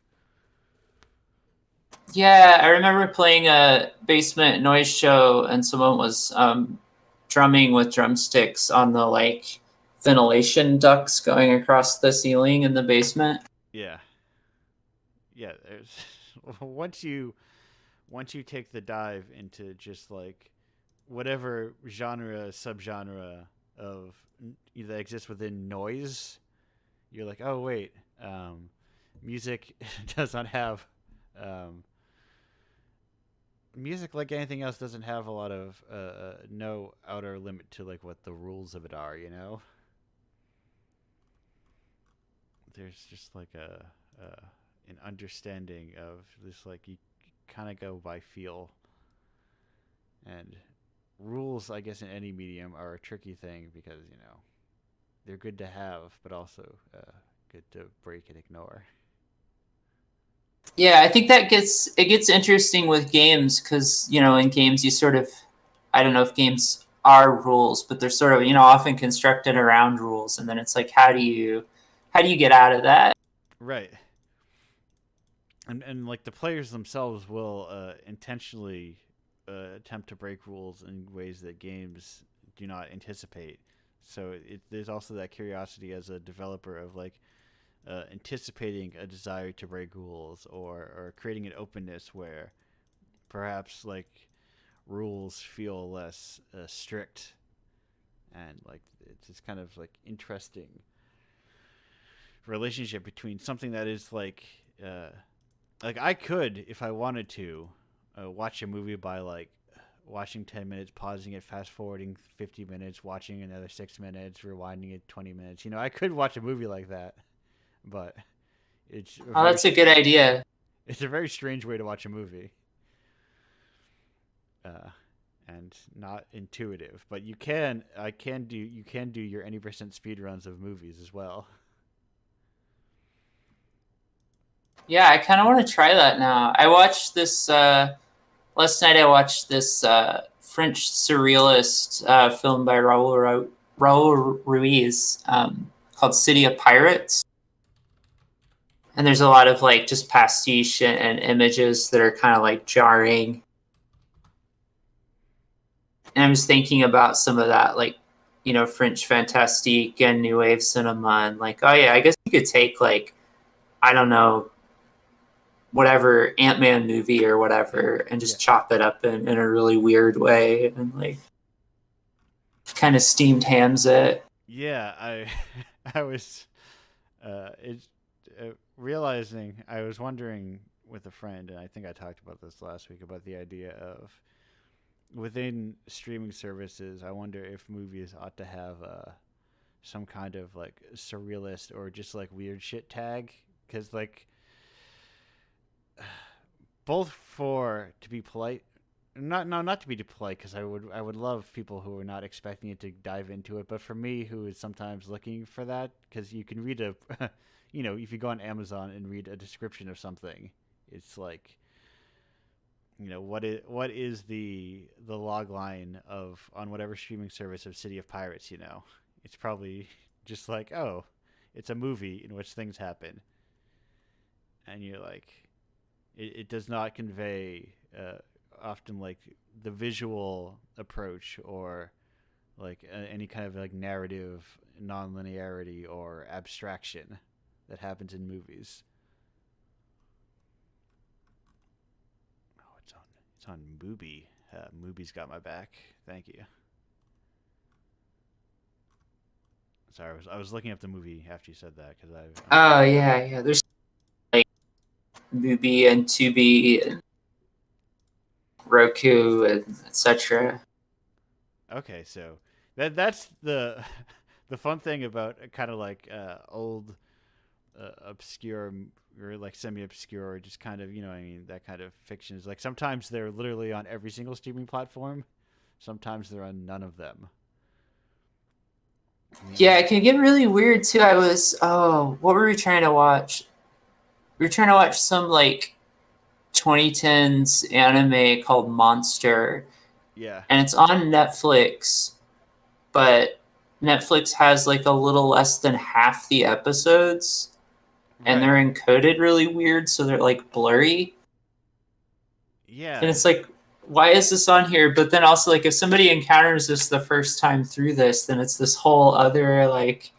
Yeah, I remember playing a basement noise show, and someone was drumming with drumsticks on the like ventilation ducts going across the ceiling in the basement. Yeah, yeah. There's once you once you take the dive into just like whatever genre subgenre of that exists within noise, you're like, oh wait, music does not have um, music like anything else doesn't have a lot of no outer limit to like what the rules of it are. You know, there's just like a an understanding of this like you kind of go by feel and rules. I guess in any medium are a tricky thing because you know they're good to have, but also good to break and ignore. Yeah, I think that gets interesting with games because you know in games you sort of I don't know if games are rules, but they're sort of you know often constructed around rules, and then it's like how do you get out of that? Right. And like the players themselves will intentionally attempt to break rules in ways that games do not anticipate. So there's also that curiosity as a developer of like anticipating a desire to break rules or creating an openness where perhaps like rules feel less strict and like it's just kind of like interesting relationship between something that is like I could if I wanted to watch a movie by like watching 10 minutes, pausing it, fast forwarding 50 minutes, watching another 6 minutes, rewinding it 20 minutes. You know, I could watch a movie like that, but it's a Oh, very that's a good idea. it's a very strange way to watch a movie. Uh, and not intuitive, but you can do your any percent speed runs of movies as well. Yeah, I kind of want to try that now. I watched this last night. I watched this French surrealist film by Raul Ruiz called City of Pirates, and there's a lot of like just pastiche and images that are kind of like jarring. And I'm just thinking about some of that, like you know, French fantastique and new wave cinema, and like, oh yeah, I guess you could take like I don't know whatever Ant-Man movie or whatever and Yeah. just chop it up in a really weird way and like kind of steamed hams it. Yeah, I I was it realizing I was wondering with a friend, and I think I talked about this last week about the idea of within streaming services. I wonder if movies ought to have some kind of like surrealist or just like weird shit tag, because like both for to be polite not to be polite, because I would love people who are not expecting it to dive into it, but for me, who is sometimes looking for that, because you can read a, if you go on Amazon and read a description of something, it's like, what is the log line of on whatever streaming service of City of Pirates, it's probably just like, oh, it's a movie in which things happen, and you're like, it does not convey often like the visual approach, or like any kind of like narrative non-linearity or abstraction that happens in movies. Oh, it's on Mubi. Mubi's got my back. Thank you. Sorry, I was looking up the movie after you said that, because Oh yeah, yeah. There's like Mubi and Tubi and Roku and etc. okay, so that's the the fun thing about kind of like old obscure, or like semi-obscure, just kind of, I mean, that kind of fiction is like sometimes they're literally on every single streaming platform, sometimes they're on none of them. I mean, Yeah, it can get really weird too. What were we trying to watch? We were trying to watch some like 2010s anime called Monster, yeah, and it's on Netflix, but Netflix has like a little less than half the episodes, and right, they're encoded really weird, so they're like blurry. And yeah, it's like, why is this on here? But then also, like, if somebody encounters this the first time through this, then it's this whole other like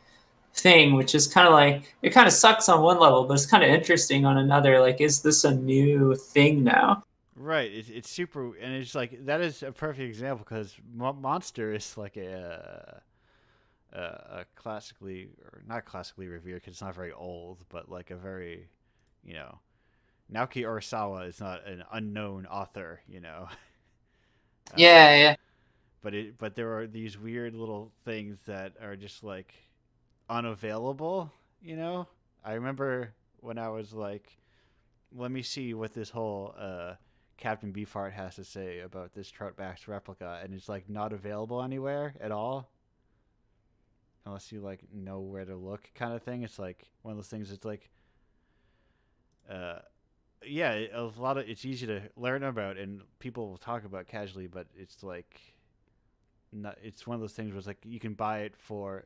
thing, which is kind of like, it kind of sucks on one level, but it's kind of interesting on another. Like, is this a new thing now? right. It's super, and it's like that is a perfect example, because Monster is like a classically, or not classically revered, because it's not very old, but like a very, you know, Naoki Urasawa is not an unknown author, Yeah, yeah. but there are these weird little things that are just like unavailable. I remember when I was like, let me see what this whole Captain Beefheart has to say about this Troutback's replica, and it's like not available anywhere at all, unless you like know where to look, kind of thing. It's like one of those things. It's like, uh, yeah, it's easy to learn about, and people will talk about casually, but it's like, not, it's one of those things where it's like you can buy it for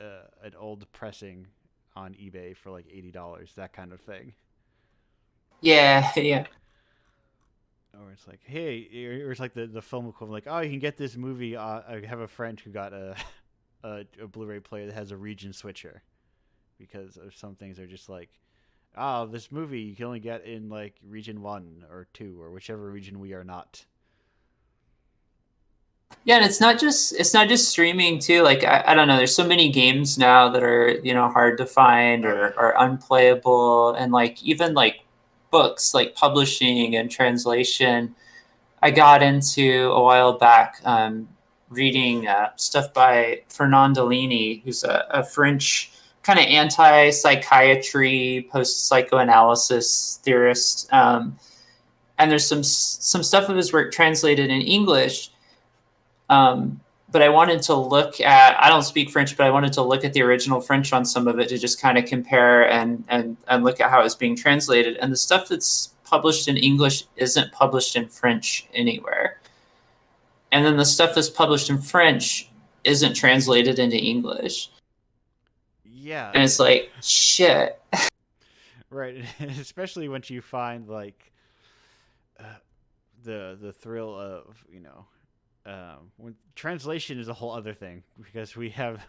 an old pressing on eBay for like $80, that kind of thing. Yeah, yeah. Or it's like, hey, or it's like the film equivalent, like, oh, you can get this movie. I have a friend who got a Blu-ray player that has a region switcher, because of some things are just like, oh, this movie you can only get in like region 1 or 2, or whichever region we are not. Yeah, and it's not just streaming too. Like, I don't know, there's so many games now that are, hard to find Oh yeah, or unplayable, and like even like books, like publishing and translation. I got into a while back, reading stuff by Fernandolini, who's a French kind of anti-psychiatry, post-psychoanalysis theorist. And there's some stuff of his work translated in English. But I wanted to look at, I don't speak French, but I wanted to look at the original French on some of it to just kind of compare and look at how it's being translated. And the stuff that's published in English isn't published in French anywhere. And then the stuff that's published in French isn't translated into English. yeah, And it's like, shit. right. Especially once you find like uh, the thrill of, when translation is a whole other thing, because we have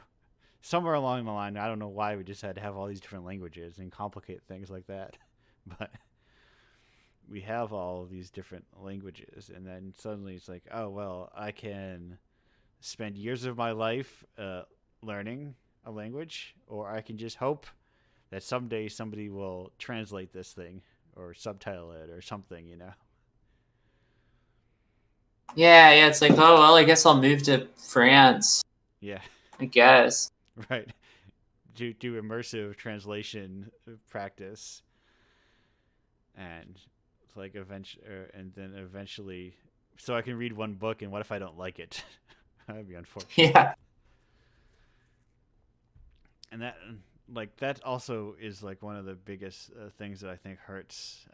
somewhere along the line, I don't know why we just had to have all these different languages and complicate things like that, but we have all of these different languages, and then suddenly it's like, oh well, I can spend years of my life learning a language, or I can just hope that someday somebody will translate this thing or subtitle it or something. Yeah, yeah. It's like, oh, well, I guess I'll move to France, Yeah. I guess. Right. Do immersive translation practice, and like eventually, and then eventually so I can read one book, and what if I don't like it? That'd be unfortunate. Yeah. And that also is like one of the biggest things that I think hurts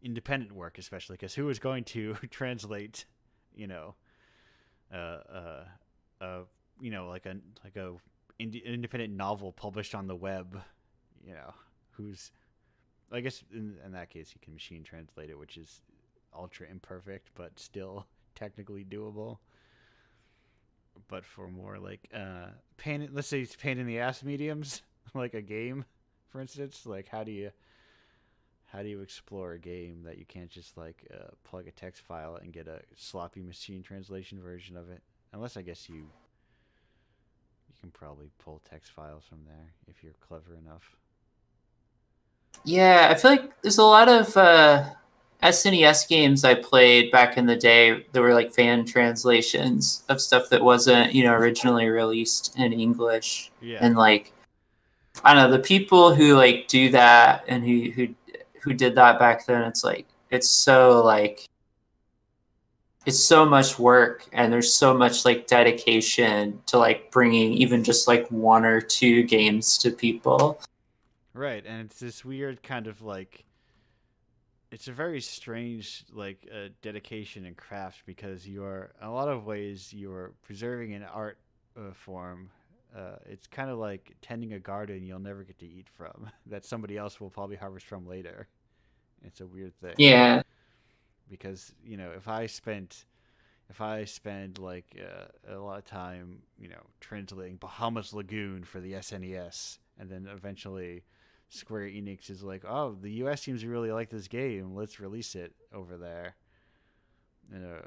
independent work, especially because who is going to translate, you know, uh, uh, uh, like a independent novel published on the web, you know, who's I guess in that case you can machine translate it, which is ultra imperfect but still technically doable. But for more like pain, let's say it's pain in the ass mediums, like a game, for instance, like how do you explore a game that you can't just like plug a text file and get a sloppy machine translation version of it? Unless I guess you can probably pull text files from there if you're clever enough. Yeah, I feel like there's a lot of SNES games I played back in the day that were like fan translations of stuff that wasn't, originally released in English. Yeah. And like, I don't know, the people who like do that and who did that back then, it's like it's so much work, and there's so much like dedication to like bringing even just like one or two games to people. Right, and it's this weird kind of like it's a very strange like dedication and craft because you are in a lot of ways you are preserving an art form. It's kind of like tending a garden you'll never get to eat from that somebody else will probably harvest from later. It's a weird thing Yeah. because if I spend like a lot of time translating Bahamut's Lagoon for the SNES and then eventually Square Enix is like, oh, the US seems to really like this game. Let's release it over there in a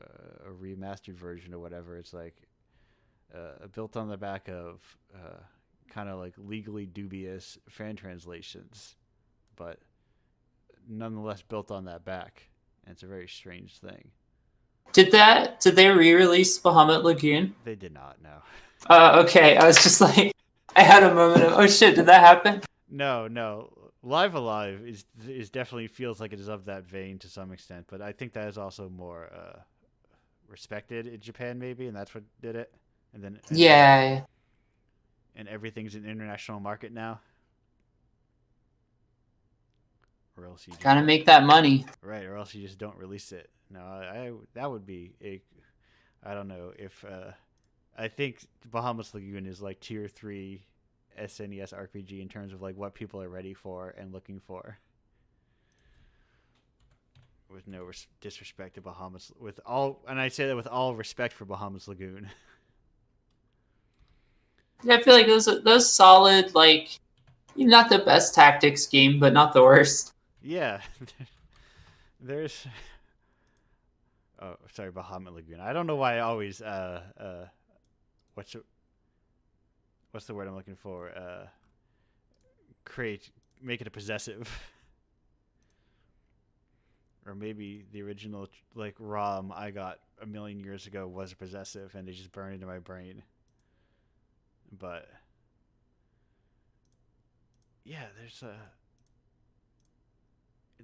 remastered version or whatever. It's like built on the back of kind of like legally dubious fan translations, but nonetheless built on that back. And it's a very strange thing. Did they re-release Bahamut Lagoon? They did not know. Okay. I was just like, I had a moment of, oh shit, did that happen? No, no. Live Alive is definitely feels like it is of that vein to some extent, but I think that is also more respected in Japan maybe, and that's what did it. And then Yeah. and everything's an international market now, or else you just Gotta don't. make that money. Right, or else you just don't release it. No, I that would be a I don't know if I think Bahamas Lagoon is like tier 3 SNES RPG in terms of like what people are ready for and looking for. With no disrespect to Bahamas, with all, and I say that with all respect for Bahamas Lagoon. Yeah, I feel like those solid, like, not the best tactics game, but not the worst. Yeah, there's. Oh, sorry, Bahamas Lagoon. I don't know why I always what's the, what's the word I'm looking for? Create, make it a possessive. Or maybe the original like ROM I got a million years ago was a possessive, and it just burned into my brain. But yeah, there's a.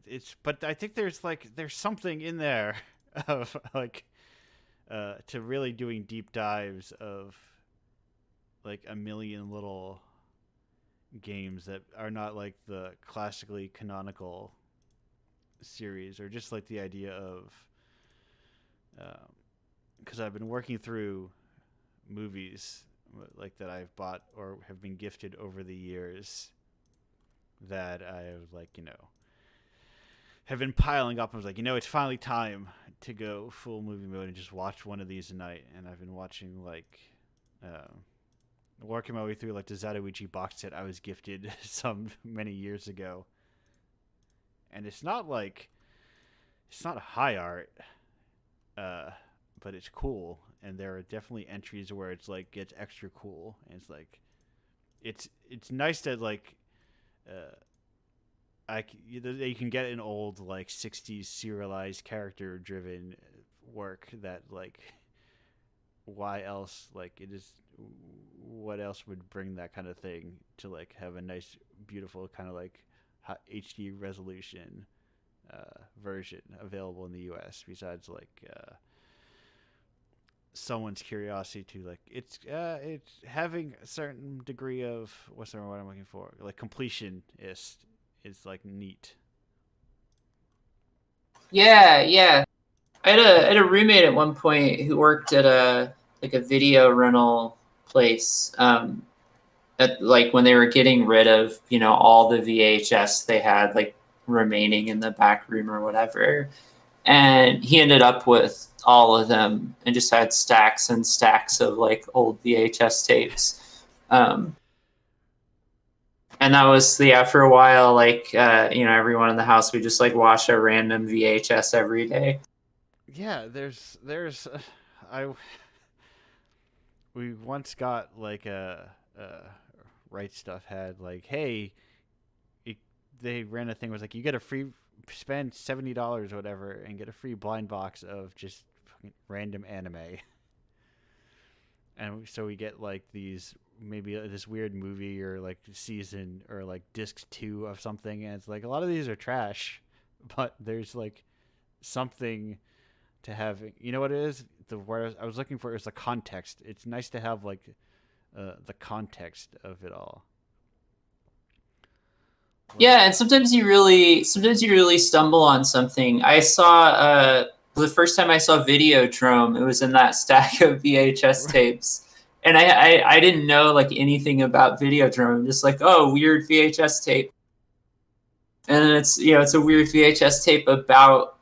It's but I think there's something in there of like to really doing deep dives of like a million little games that are not like the classically canonical series, or just like the idea of because I've been working through movies like that I've bought or have been gifted over the years that I've like have been piling up. I was like, it's finally time to go full movie mode and just watch one of these a night. And I've been watching like working my way through like the Zatoichi box set I was gifted some many years ago. And it's not high art, but it's cool. And there are definitely entries where it's like gets extra cool. And it's like it's nice that like you can get an old like 60s serialized character driven work that like why else like it is what else would bring that kind of thing to like have a nice beautiful kind of like HD resolution version available in the U.S. besides like someone's curiosity to like it's having a certain degree of what's the word I'm looking for, like completionist is like neat. Yeah, yeah. I had a roommate at one point who worked at a video rental place. At like when they were getting rid of all the VHS they had like remaining in the back room or whatever, and he ended up with all of them and just had stacks and stacks of like old VHS tapes. And that was for a while, like everyone in the house would just like watch a random VHS every day. Yeah, there's I we once got like a right stuff had like, hey, it, they ran a thing was like you get a free spend $70 or whatever and get a free blind box of just fucking random anime. And so we get like these maybe this weird movie or like season or like disc 2 of something, and it's like a lot of these are trash, but there's like something to have. You know what it is? The word I was looking for is the context. It's nice to have like the context of it all. Like, Yeah, and sometimes you really stumble on something. I saw the first time I saw Videodrome, it was in that stack of VHS tapes. And I didn't know like anything about Videodrome. I'm just like, oh, weird VHS tape. And then it's a weird VHS tape about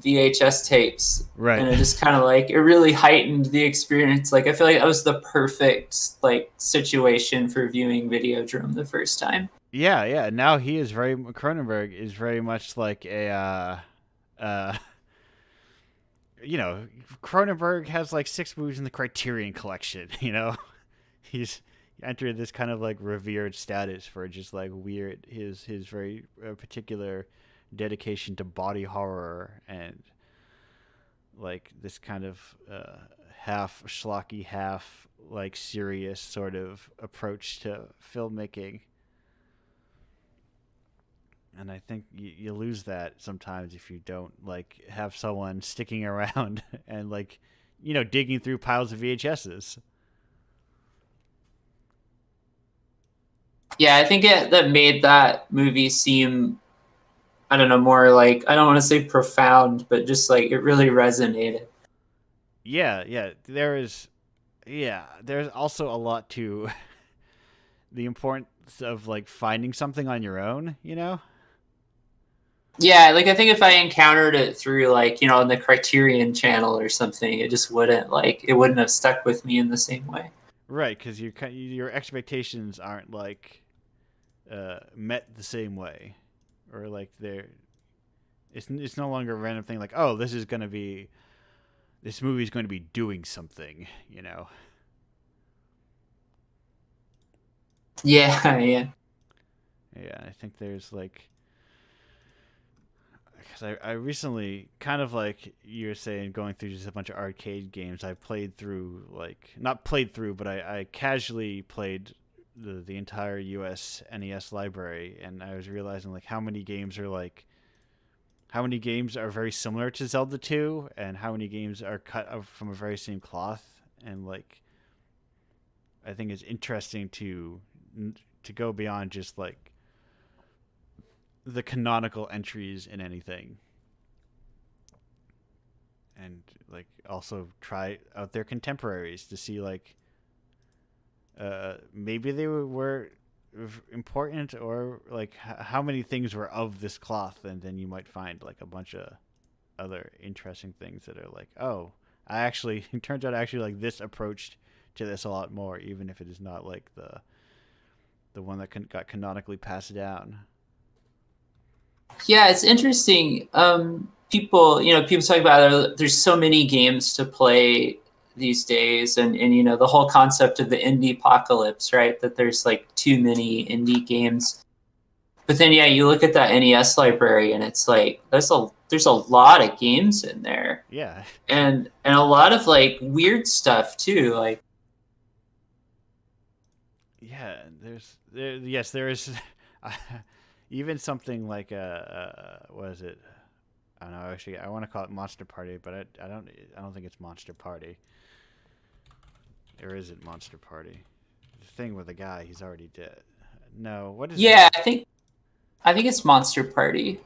VHS tapes. right. And it just kind of like it really heightened the experience. Like I feel like that was the perfect like situation for viewing Videodrome the first time. Yeah, yeah. Now he is very Cronenberg is very much like a uh you know, Cronenberg has like 6 movies in the Criterion collection, you know. He's entered this kind of like revered status for just like weird his very particular dedication to body horror and like this kind of half schlocky, half like serious sort of approach to filmmaking. And I think you lose that sometimes if you don't like have someone sticking around and like digging through piles of VHSs. Yeah, I think that made that movie seem, I don't know, more like, I don't want to say profound, but just like it really resonated. Yeah, yeah. There's also a lot to the importance of like finding something on your own, you know? Yeah, like I think if I encountered it through like, in the Criterion channel or something, it wouldn't have stuck with me in the same way. Right, cuz your expectations aren't like met the same way, or like it's no longer a random thing like, oh, this movie's going to be doing something, you know. Yeah, yeah. Yeah, I think there's like, because I recently, kind of like you were saying, going through just a bunch of arcade games, I played through, like, not played through, but I casually played the entire US NES library, and I was realizing like how many games are very similar to Zelda 2 and how many games are cut from a very same cloth. And like I think it's interesting to go beyond just like the canonical entries in anything, and like also try out their contemporaries to see like maybe they were important, or like how many things were of this cloth, and then you might find like a bunch of other interesting things that are like, oh, I actually it turns out I actually like this approach to this a lot more, even if it is not like the one that got canonically passed down. Yeah, it's interesting. People talk about there's so many games to play these days, and the whole concept of the indie apocalypse, right? That there's like too many indie games. But then, yeah, you look at that NES library, and it's like there's a lot of games in there, Yeah. and a lot of like weird stuff too. Like, Yeah, yes, there is. even something like what is it? I don't know. Actually, I want to call it Monster Party, but I don't think it's Monster Party. Or is it Monster Party? The thing with the guy, he's already dead. No, what is it? Yeah, I think it's Monster Party.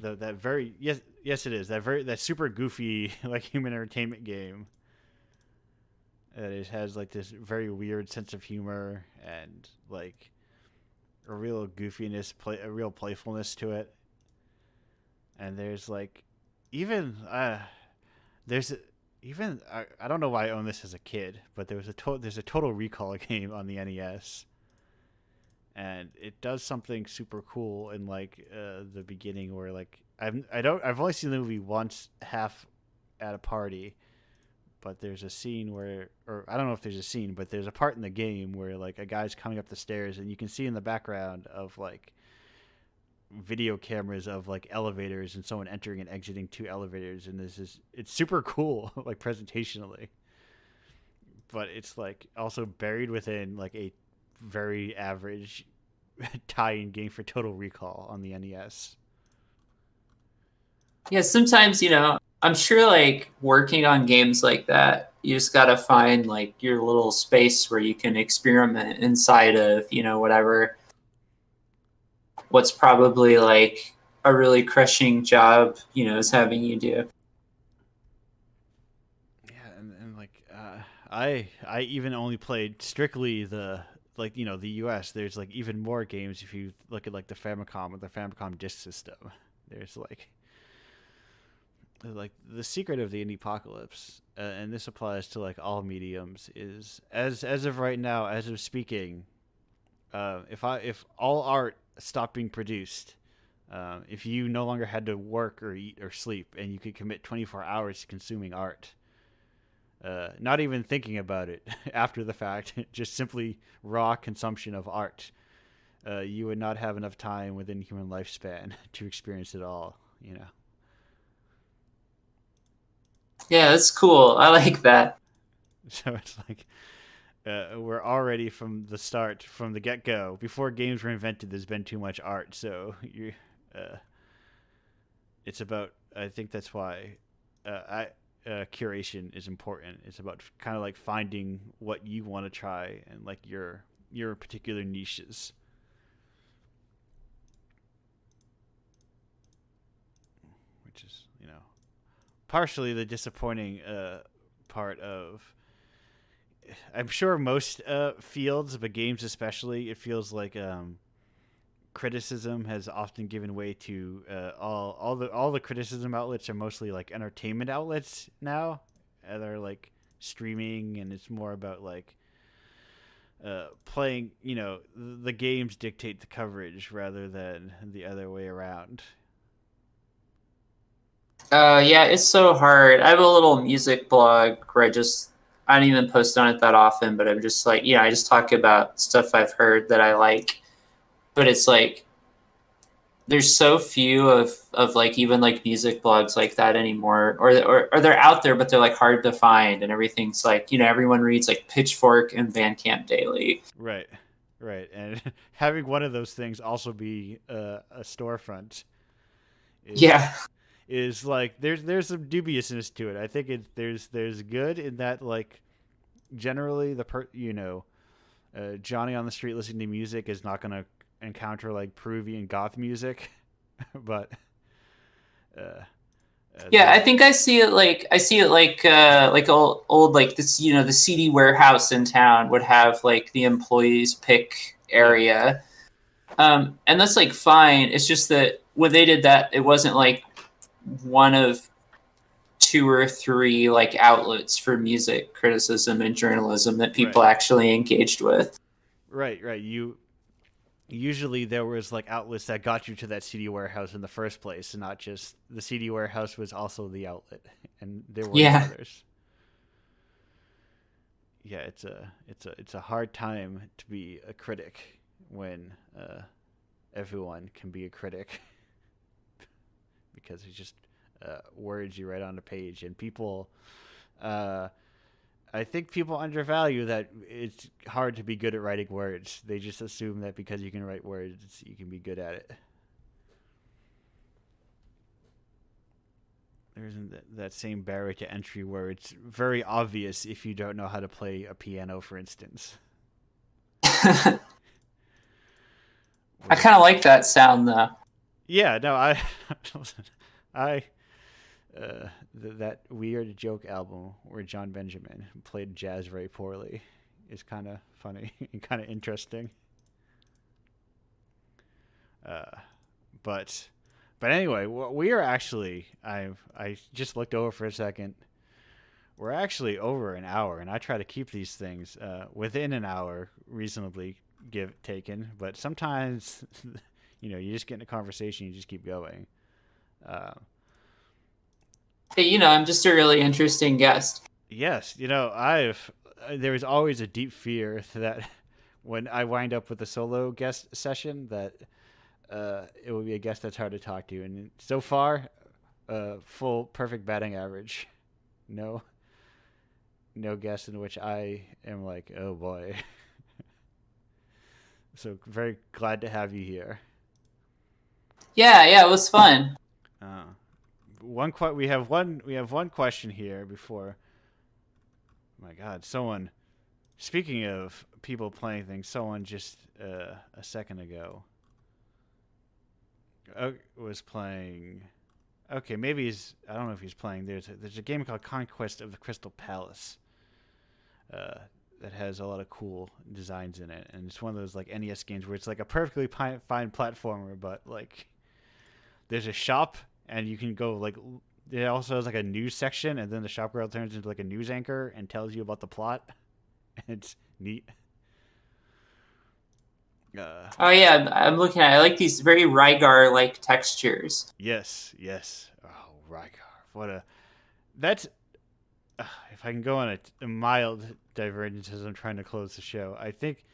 That very yes it is that super goofy like human entertainment game. It has like this very weird sense of humor and like a real goofiness, a real playfulness to it. And there's like even there's a, even I don't know why I owned this as a kid, but there's a Total Recall game on the NES, and it does something super cool in like the beginning where like I've only seen the movie once half at a party, but there's a scene where, or I don't know if there's a scene, but there's a part in the game where like a guy's coming up the stairs and you can see in the background of like video cameras of like elevators and someone entering and exiting two elevators, and it's super cool like presentationally, but it's like also buried within like a very average tie-in game for Total Recall on the NES. Yeah, sometimes, I'm sure like working on games like that, you just got to find like your little space where you can experiment inside of, what's probably like a really crushing job, is having you do. Yeah, and like I even only played strictly the like the US. There's like even more games if you look at like the Famicom or the Famicom Disk System. There's like the secret of the Indiepocalypse, and this applies to like all mediums, is as of right now, as of speaking, if all art stopped being produced, if you no longer had to work or eat or sleep, and you could commit 24 hours to consuming art, not even thinking about it after the fact, just simply raw consumption of art, you would not have enough time within human lifespan to experience it all. Yeah, that's cool. I like that. So it's like we're already from the start, from the get go, before games were invented. There's been too much art, so uh, it's about. I think that's why curation is important. It's about kind of like finding what you want to try and like your particular niches. Which is partially the disappointing part of. I'm sure most fields, but games especially, it feels like criticism has often given way to all the criticism outlets are mostly like entertainment outlets now. They're like streaming, and it's more about like playing. The games dictate the coverage rather than the other way around. Yeah, it's so hard. I have a little music blog where I don't even post on it that often, but I'm just like, I just talk about stuff I've heard that I like. But it's like there's so few of like even like music blogs like that anymore, or they're out there, but they're like hard to find, and everything's like, everyone reads like Pitchfork and Bandcamp Daily. Right, right, and having one of those things also be a storefront is Yeah. is like there's some dubiousness to it. I think there's good in that like generally Johnny on the street listening to music is not gonna encounter like Peruvian goth music, but uh, Yeah, I there's think I see it like old like this, the CD warehouse in town would have like the employees pick yeah area. And that's like fine. It's just that when they did that, it wasn't like one of two or three like outlets for music criticism and journalism that right people actually engaged with. right you usually there was like outlets that got you to that CD warehouse in the first place, and not just the CD warehouse was also the outlet, and there were no Yeah. others. Yeah, it's a hard time to be a critic when everyone can be a critic because it's just words you write on a page, and people uh, I think people undervalue that it's hard to be good at writing words. They just assume that because you can write words, you can be good at it. There isn't that same barrier to entry where it's very obvious if you don't know how to play a piano, for instance. I Where, kind of like that sound though. yeah, no, I, I, that weird joke album where John Benjamin played jazz very poorly is kind of funny and kind of interesting. Uh, but but anyway, we are actually I just looked over for a second. We're actually over an hour, and I try to keep these things within an hour, reasonably give taken. But sometimes, you just get in a conversation, you just keep going. Uh, Hey, I'm just a really interesting guest. yes, I've there was always a deep fear that when I wind up with a solo guest session that it will be a guest that's hard to talk to, and so far, full perfect batting average. No, no guest in which I am like, oh boy. So very glad to have you here. Yeah, it was fun. Uh, we have one question here before. Oh my God, someone. Speaking of people playing things, someone just a second ago was playing. Okay, maybe he's. I don't know if he's playing. There's a game called Conquest of the Crystal Palace. Uh, that has a lot of cool designs in it, and it's one of those like NES games where it's like a perfectly fine platformer, but like there's a shop and you can go like it also has like a news section, and then the shop girl turns into like a news anchor and tells you about the plot. It's neat. Oh yeah, I'm looking at. I like these very Rygar like textures. Yes, yes. Oh, Rygar. What a that's if I can go on a mild divergence as I'm trying to close the show. I think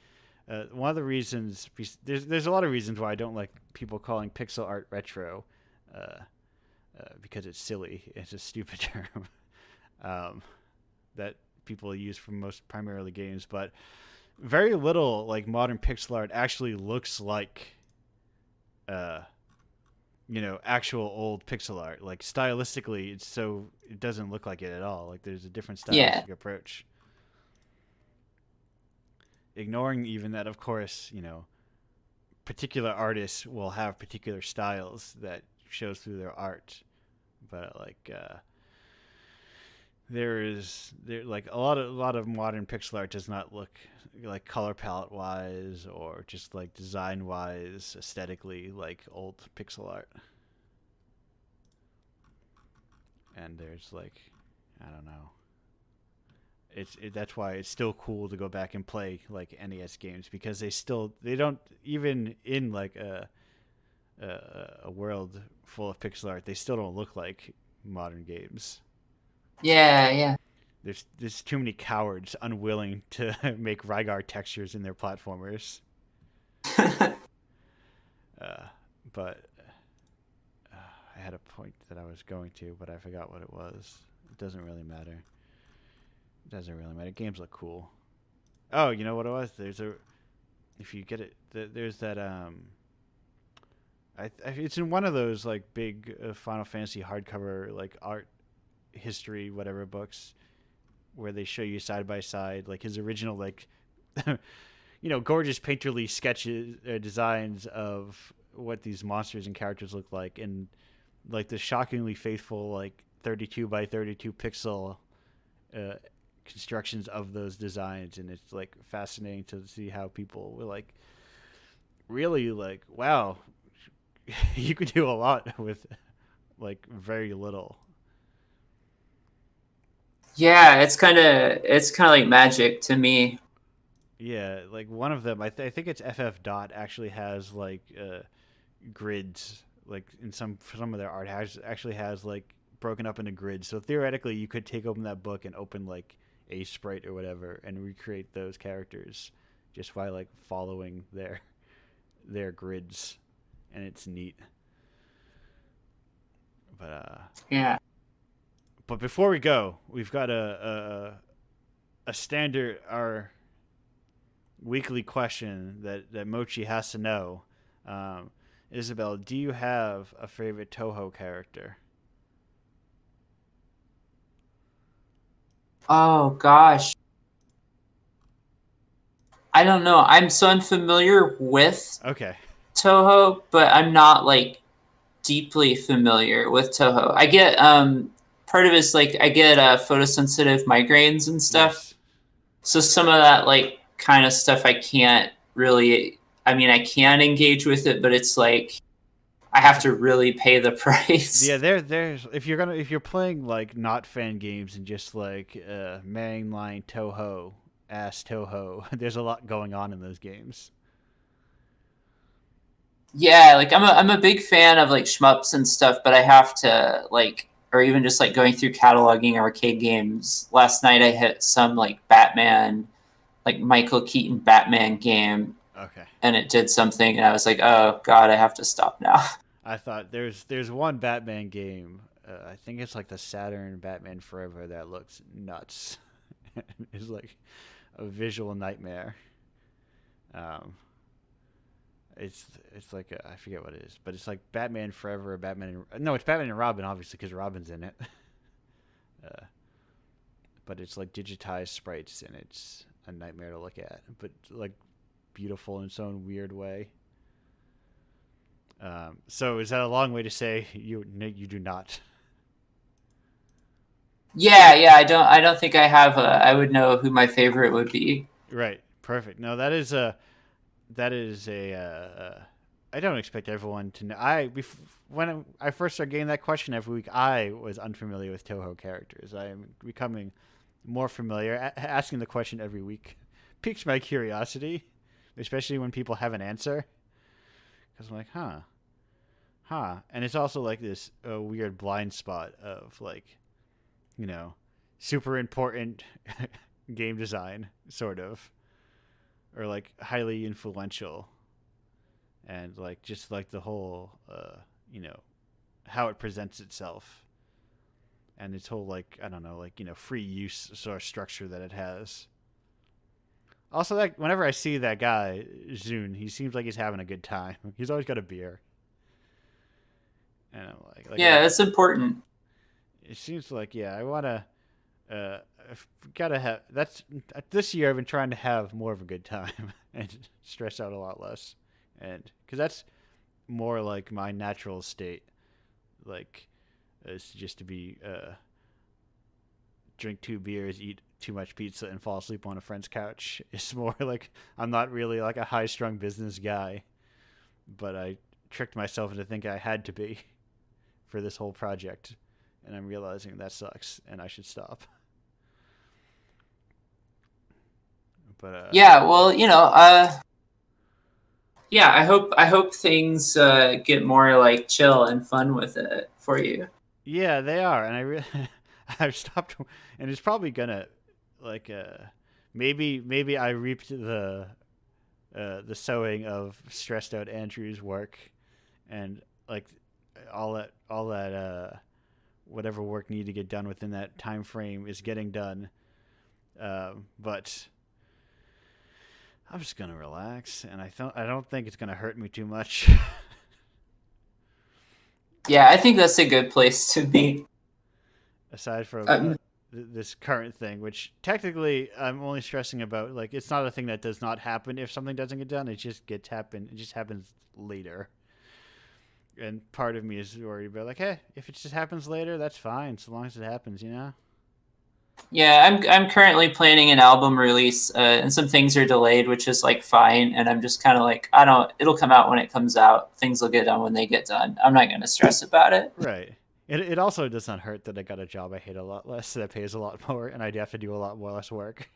one of the reasons there's a lot of reasons why I don't like people calling pixel art retro, uh, because it's silly. It's a stupid term that people use for most primarily games, but very little like modern pixel art actually looks like uh, actual old pixel art. Like stylistically, it doesn't look like it at all. Like there's a different Yeah, stylistic approach. Ignoring even that, of course, particular artists will have particular styles that shows through their art. But like there like a lot of modern pixel art does not look like color palette wise or just like design wise aesthetically like old pixel art. And there's like I don't know. That's why it's still cool to go back and play like NES games because they don't even in like a world full of pixel art they still don't look like modern games. yeah. There's too many cowards unwilling to make Rygar textures in their platformers. Uh, but I had a point that I was going to, but I forgot what it was. It doesn't really matter. It doesn't really matter. Games look cool. Oh, you know what it was? If you get it, there's that it's in one of those like big Final Fantasy hardcover like art history whatever books where they show you side by side like his original like gorgeous painterly sketches designs of what these monsters and characters look like, and like the shockingly faithful like 32 by 32 pixel uh, constructions of those designs, and it's like fascinating to see how people were like really like wow you could do a lot with like very little. Yeah, it's kind of like magic to me. Yeah, like one of them, I think it's FF Dot actually has like grids, like in some of their art has actually has like broken up into grids. So theoretically, you could take open that book and open like a sprite or whatever and recreate those characters just by like following their grids, and it's neat. But Yeah. before we go, we've got a a standard our weekly question that Mochi has to know. Isabel, do you have a favorite Toho character? Oh gosh, I don't know. I'm so unfamiliar with Okay. Toho, but I'm not like deeply familiar with Toho. I get part of it's like I get photosensitive migraines and stuff. Yes. So some of that like kind of stuff I can't really. I mean, I can engage with it, but it's like I have to really pay the Yeah, price. there's if you're playing like not fan games and just like mainline Toho ass Toho, there's a lot going on in those games. Yeah, like I'm a big fan of like shmups and stuff, but I have to like or even just like going through cataloging arcade games. Last night I hit some like Batman, like Michael Keaton Batman game, Okay. and it did something, and I was like, oh god, I have to stop now. I thought there's one Batman game. I think it's like the Saturn Batman Forever that looks nuts. It's like a visual nightmare. Um, it's like I forget what it is, but it's like Batman Forever, no, it's Batman and Robin, obviously, because Robin's in it. uh, but it's like digitized sprites, and it's a nightmare to look at, but like beautiful in its own weird way. So is that a long way to say you do not? Yeah, I don't think I have I would know who my favorite would be. Right, perfect. No, that is a. I don't expect everyone to know. When I first started getting that question every week, I was unfamiliar with Toho characters. I am becoming more familiar. Asking the question every week piques my curiosity, especially when people have an answer. Because I'm like, and it's also like this weird blind spot of like, you know, super important game design, sort of, or like highly influential, and like just like the whole you know how it presents itself, and its whole like I don't know like free use sort of structure that it has. Also, that whenever I see that guy Zune, he seems like he's having a good time. He's always got a beer, and I'm Yeah, that's important. it seems like yeah I want to I've gotta have that's this year I've been trying to have more of a good time and stress out a lot less, and because that's more like my natural state, like is just to be drink two beers, eat too much pizza, and fall asleep on a friend's couch. It's more like I'm not really like a high strung business guy, but I tricked myself into thinking I had to be for this whole project, and I'm realizing that sucks and I should stop. But Yeah, well, yeah, I hope things get more like chill and fun with it for you. yeah, they are, and I really I've stopped, and it's probably gonna like maybe I reaped the sowing of stressed out Andrew's work, and like all that whatever work needed to get done within that time frame is getting done. But I'm just gonna relax, and I don't think it's gonna hurt me too much. Yeah, I think that's a good place to be. Aside from Um, this current thing, which technically I'm only stressing about. Like, it's not a thing that does not happen if something doesn't get done. It just gets happen. It just happens later. And part of me is worried about like, hey, if it just happens later, that's fine, so long as it happens, you know. yeah, I'm currently planning an album release, and some things are delayed, which is like fine. And I'm just kind of like, I don't. It'll come out when it comes out. Things will get done when they get done. I'm not gonna stress about it. Right. It also does not hurt that I got a job I hate a lot less, that pays a lot more, and I'd have to do a lot more less work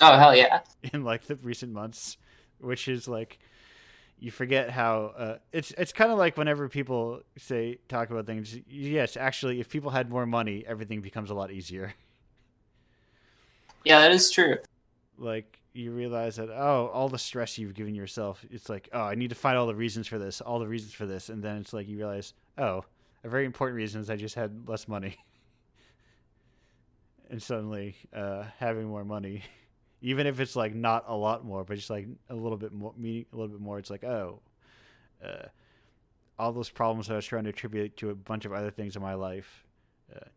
Oh hell yeah. in like the recent months, which is like you forget how it's kind of like whenever people say talk about things. Yes, actually, if people had more money, everything becomes a lot easier. Yeah, that is true. Like you realize that all the stress you've given yourself, it's like I need to find all the reasons for this, and then it's like you realize a very important reason is I just had less money. and suddenly having more money, even if it's like not a lot more, but just like a little bit more, a little bit more. It's like, oh, uh, all those problems I was trying to attribute to a bunch of other things in my life.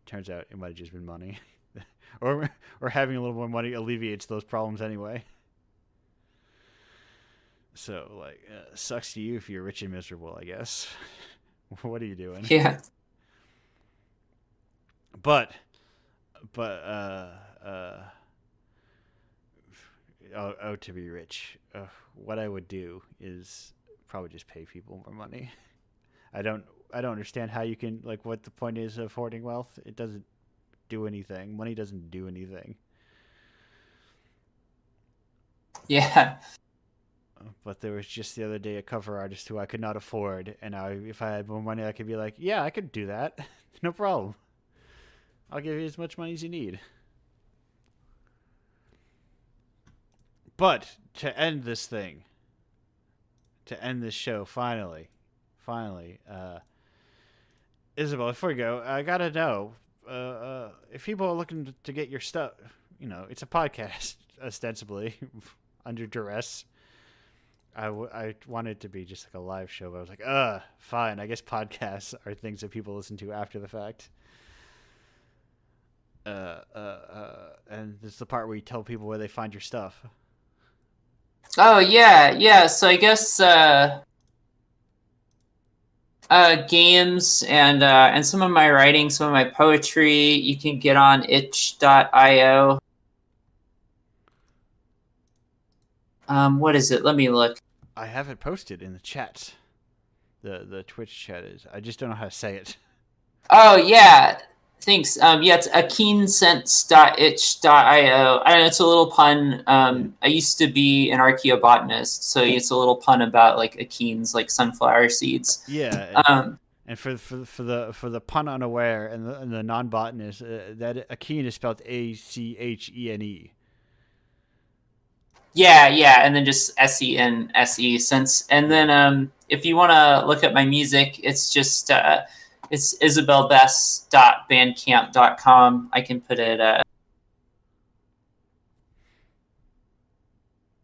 Turns out it might have just been money, or having a little more money alleviates those problems anyway. So like, sucks to you if you're rich and miserable, I guess. What are you doing? Yeah. But uh, to be rich, what I would do is probably just pay people more money. I don't I don't understand how you can like what the point is of hoarding wealth. It doesn't do anything. Money doesn't do anything. Yeah. But there was just the other day a cover artist who I could not afford, and if I had more money, I could be like, yeah, I could do that, no problem. I'll give you as much money as you need. But to end this thing, to end this show, finally, Isabel, before you go, I gotta know if people are looking to get your stuff. It's a podcast ostensibly under duress. I wanted it to be just like a live show, but I was like, fine. I guess podcasts are things that people listen to after the fact. And this is the part where you tell people where they find your stuff. Oh yeah. So I guess games and some of my writing, some of my poetry, you can get on itch.io. What is it? Let me look. I have it posted in the chat. The Twitch chat is. I just don't know how to say it. Oh yeah, thanks. Yeah, it's akeensense.itch.io. I don't know, it's a little pun. I used to be an archaeobotanist, so it's a little pun about like akeens, like sunflower seeds. Yeah. Um, And for the pun unaware and the non botanist, that Akeen is spelled Achene. yeah, and then just SENSE sense. And then if you want to look at my music, it's just it's isabelbest.bandcamp.com. I can put it.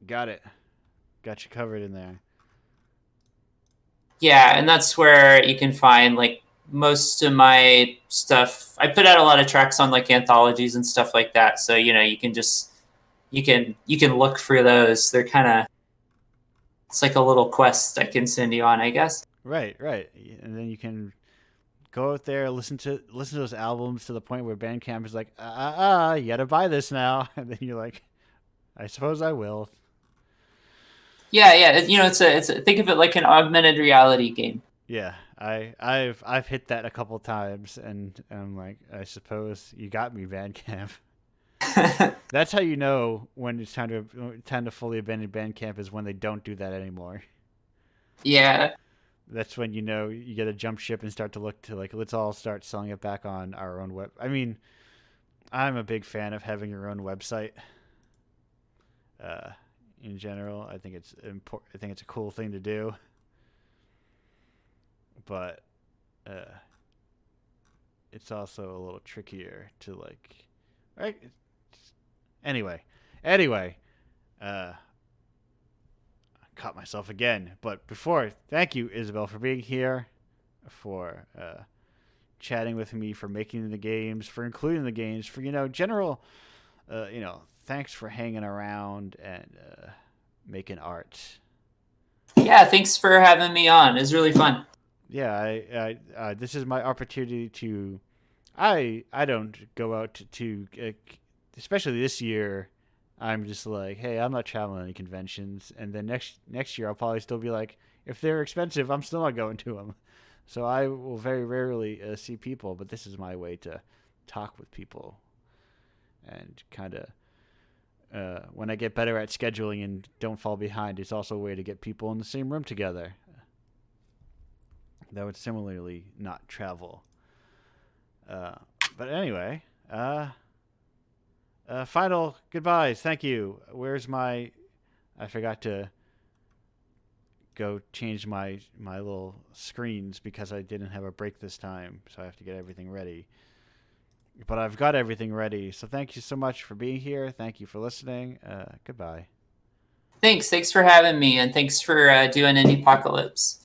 Got it. Got you covered in there. Yeah, and that's where you can find like most of my stuff. I put out a lot of tracks on like anthologies and stuff like that. So you can just you can look for those. They're kind of, it's like a little quest I can send you on, I guess. Right. And then you can go out there, listen to those albums to the point where Bandcamp is like, you gotta buy this now, and then you're like, I suppose I will. Yeah. Think of it like an augmented reality game. Yeah, I've hit that a couple times, and I'm like, I suppose you got me, Bandcamp. That's how you know when it's time to fully abandon Bandcamp is when they don't do that anymore. Yeah. That's when you know you get to jump ship and start to look to like, let's all start selling it back on our own web. I mean, I'm a big fan of having your own website. In general, I think it's important. I think it's a cool thing to do. But it's also a little trickier to like. Right? Anyway, I caught myself again. But before, thank you, Isabel, for being here, for chatting with me, for making the games, for including the games, for general, thanks for hanging around and making art. Yeah, thanks for having me on. It was really fun. Yeah, this is my opportunity to. I don't go out to especially this year. I'm just like, hey, I'm not traveling any conventions, and then next year I'll probably still be like, if they're expensive, I'm still not going to them. So I will very rarely see people, but this is my way to talk with people, and kind of when I get better at scheduling and don't fall behind, it's also a way to get people in the same room together that would similarly not travel. But anyway, final goodbyes. Thank you. Where's my? I forgot to go change my little screens because I didn't have a break this time, so I have to get everything ready. but I've got everything ready. So thank you so much for being here. Thank you for listening. Goodbye. Thanks for having me, and thanks for doing Indiepocalypse.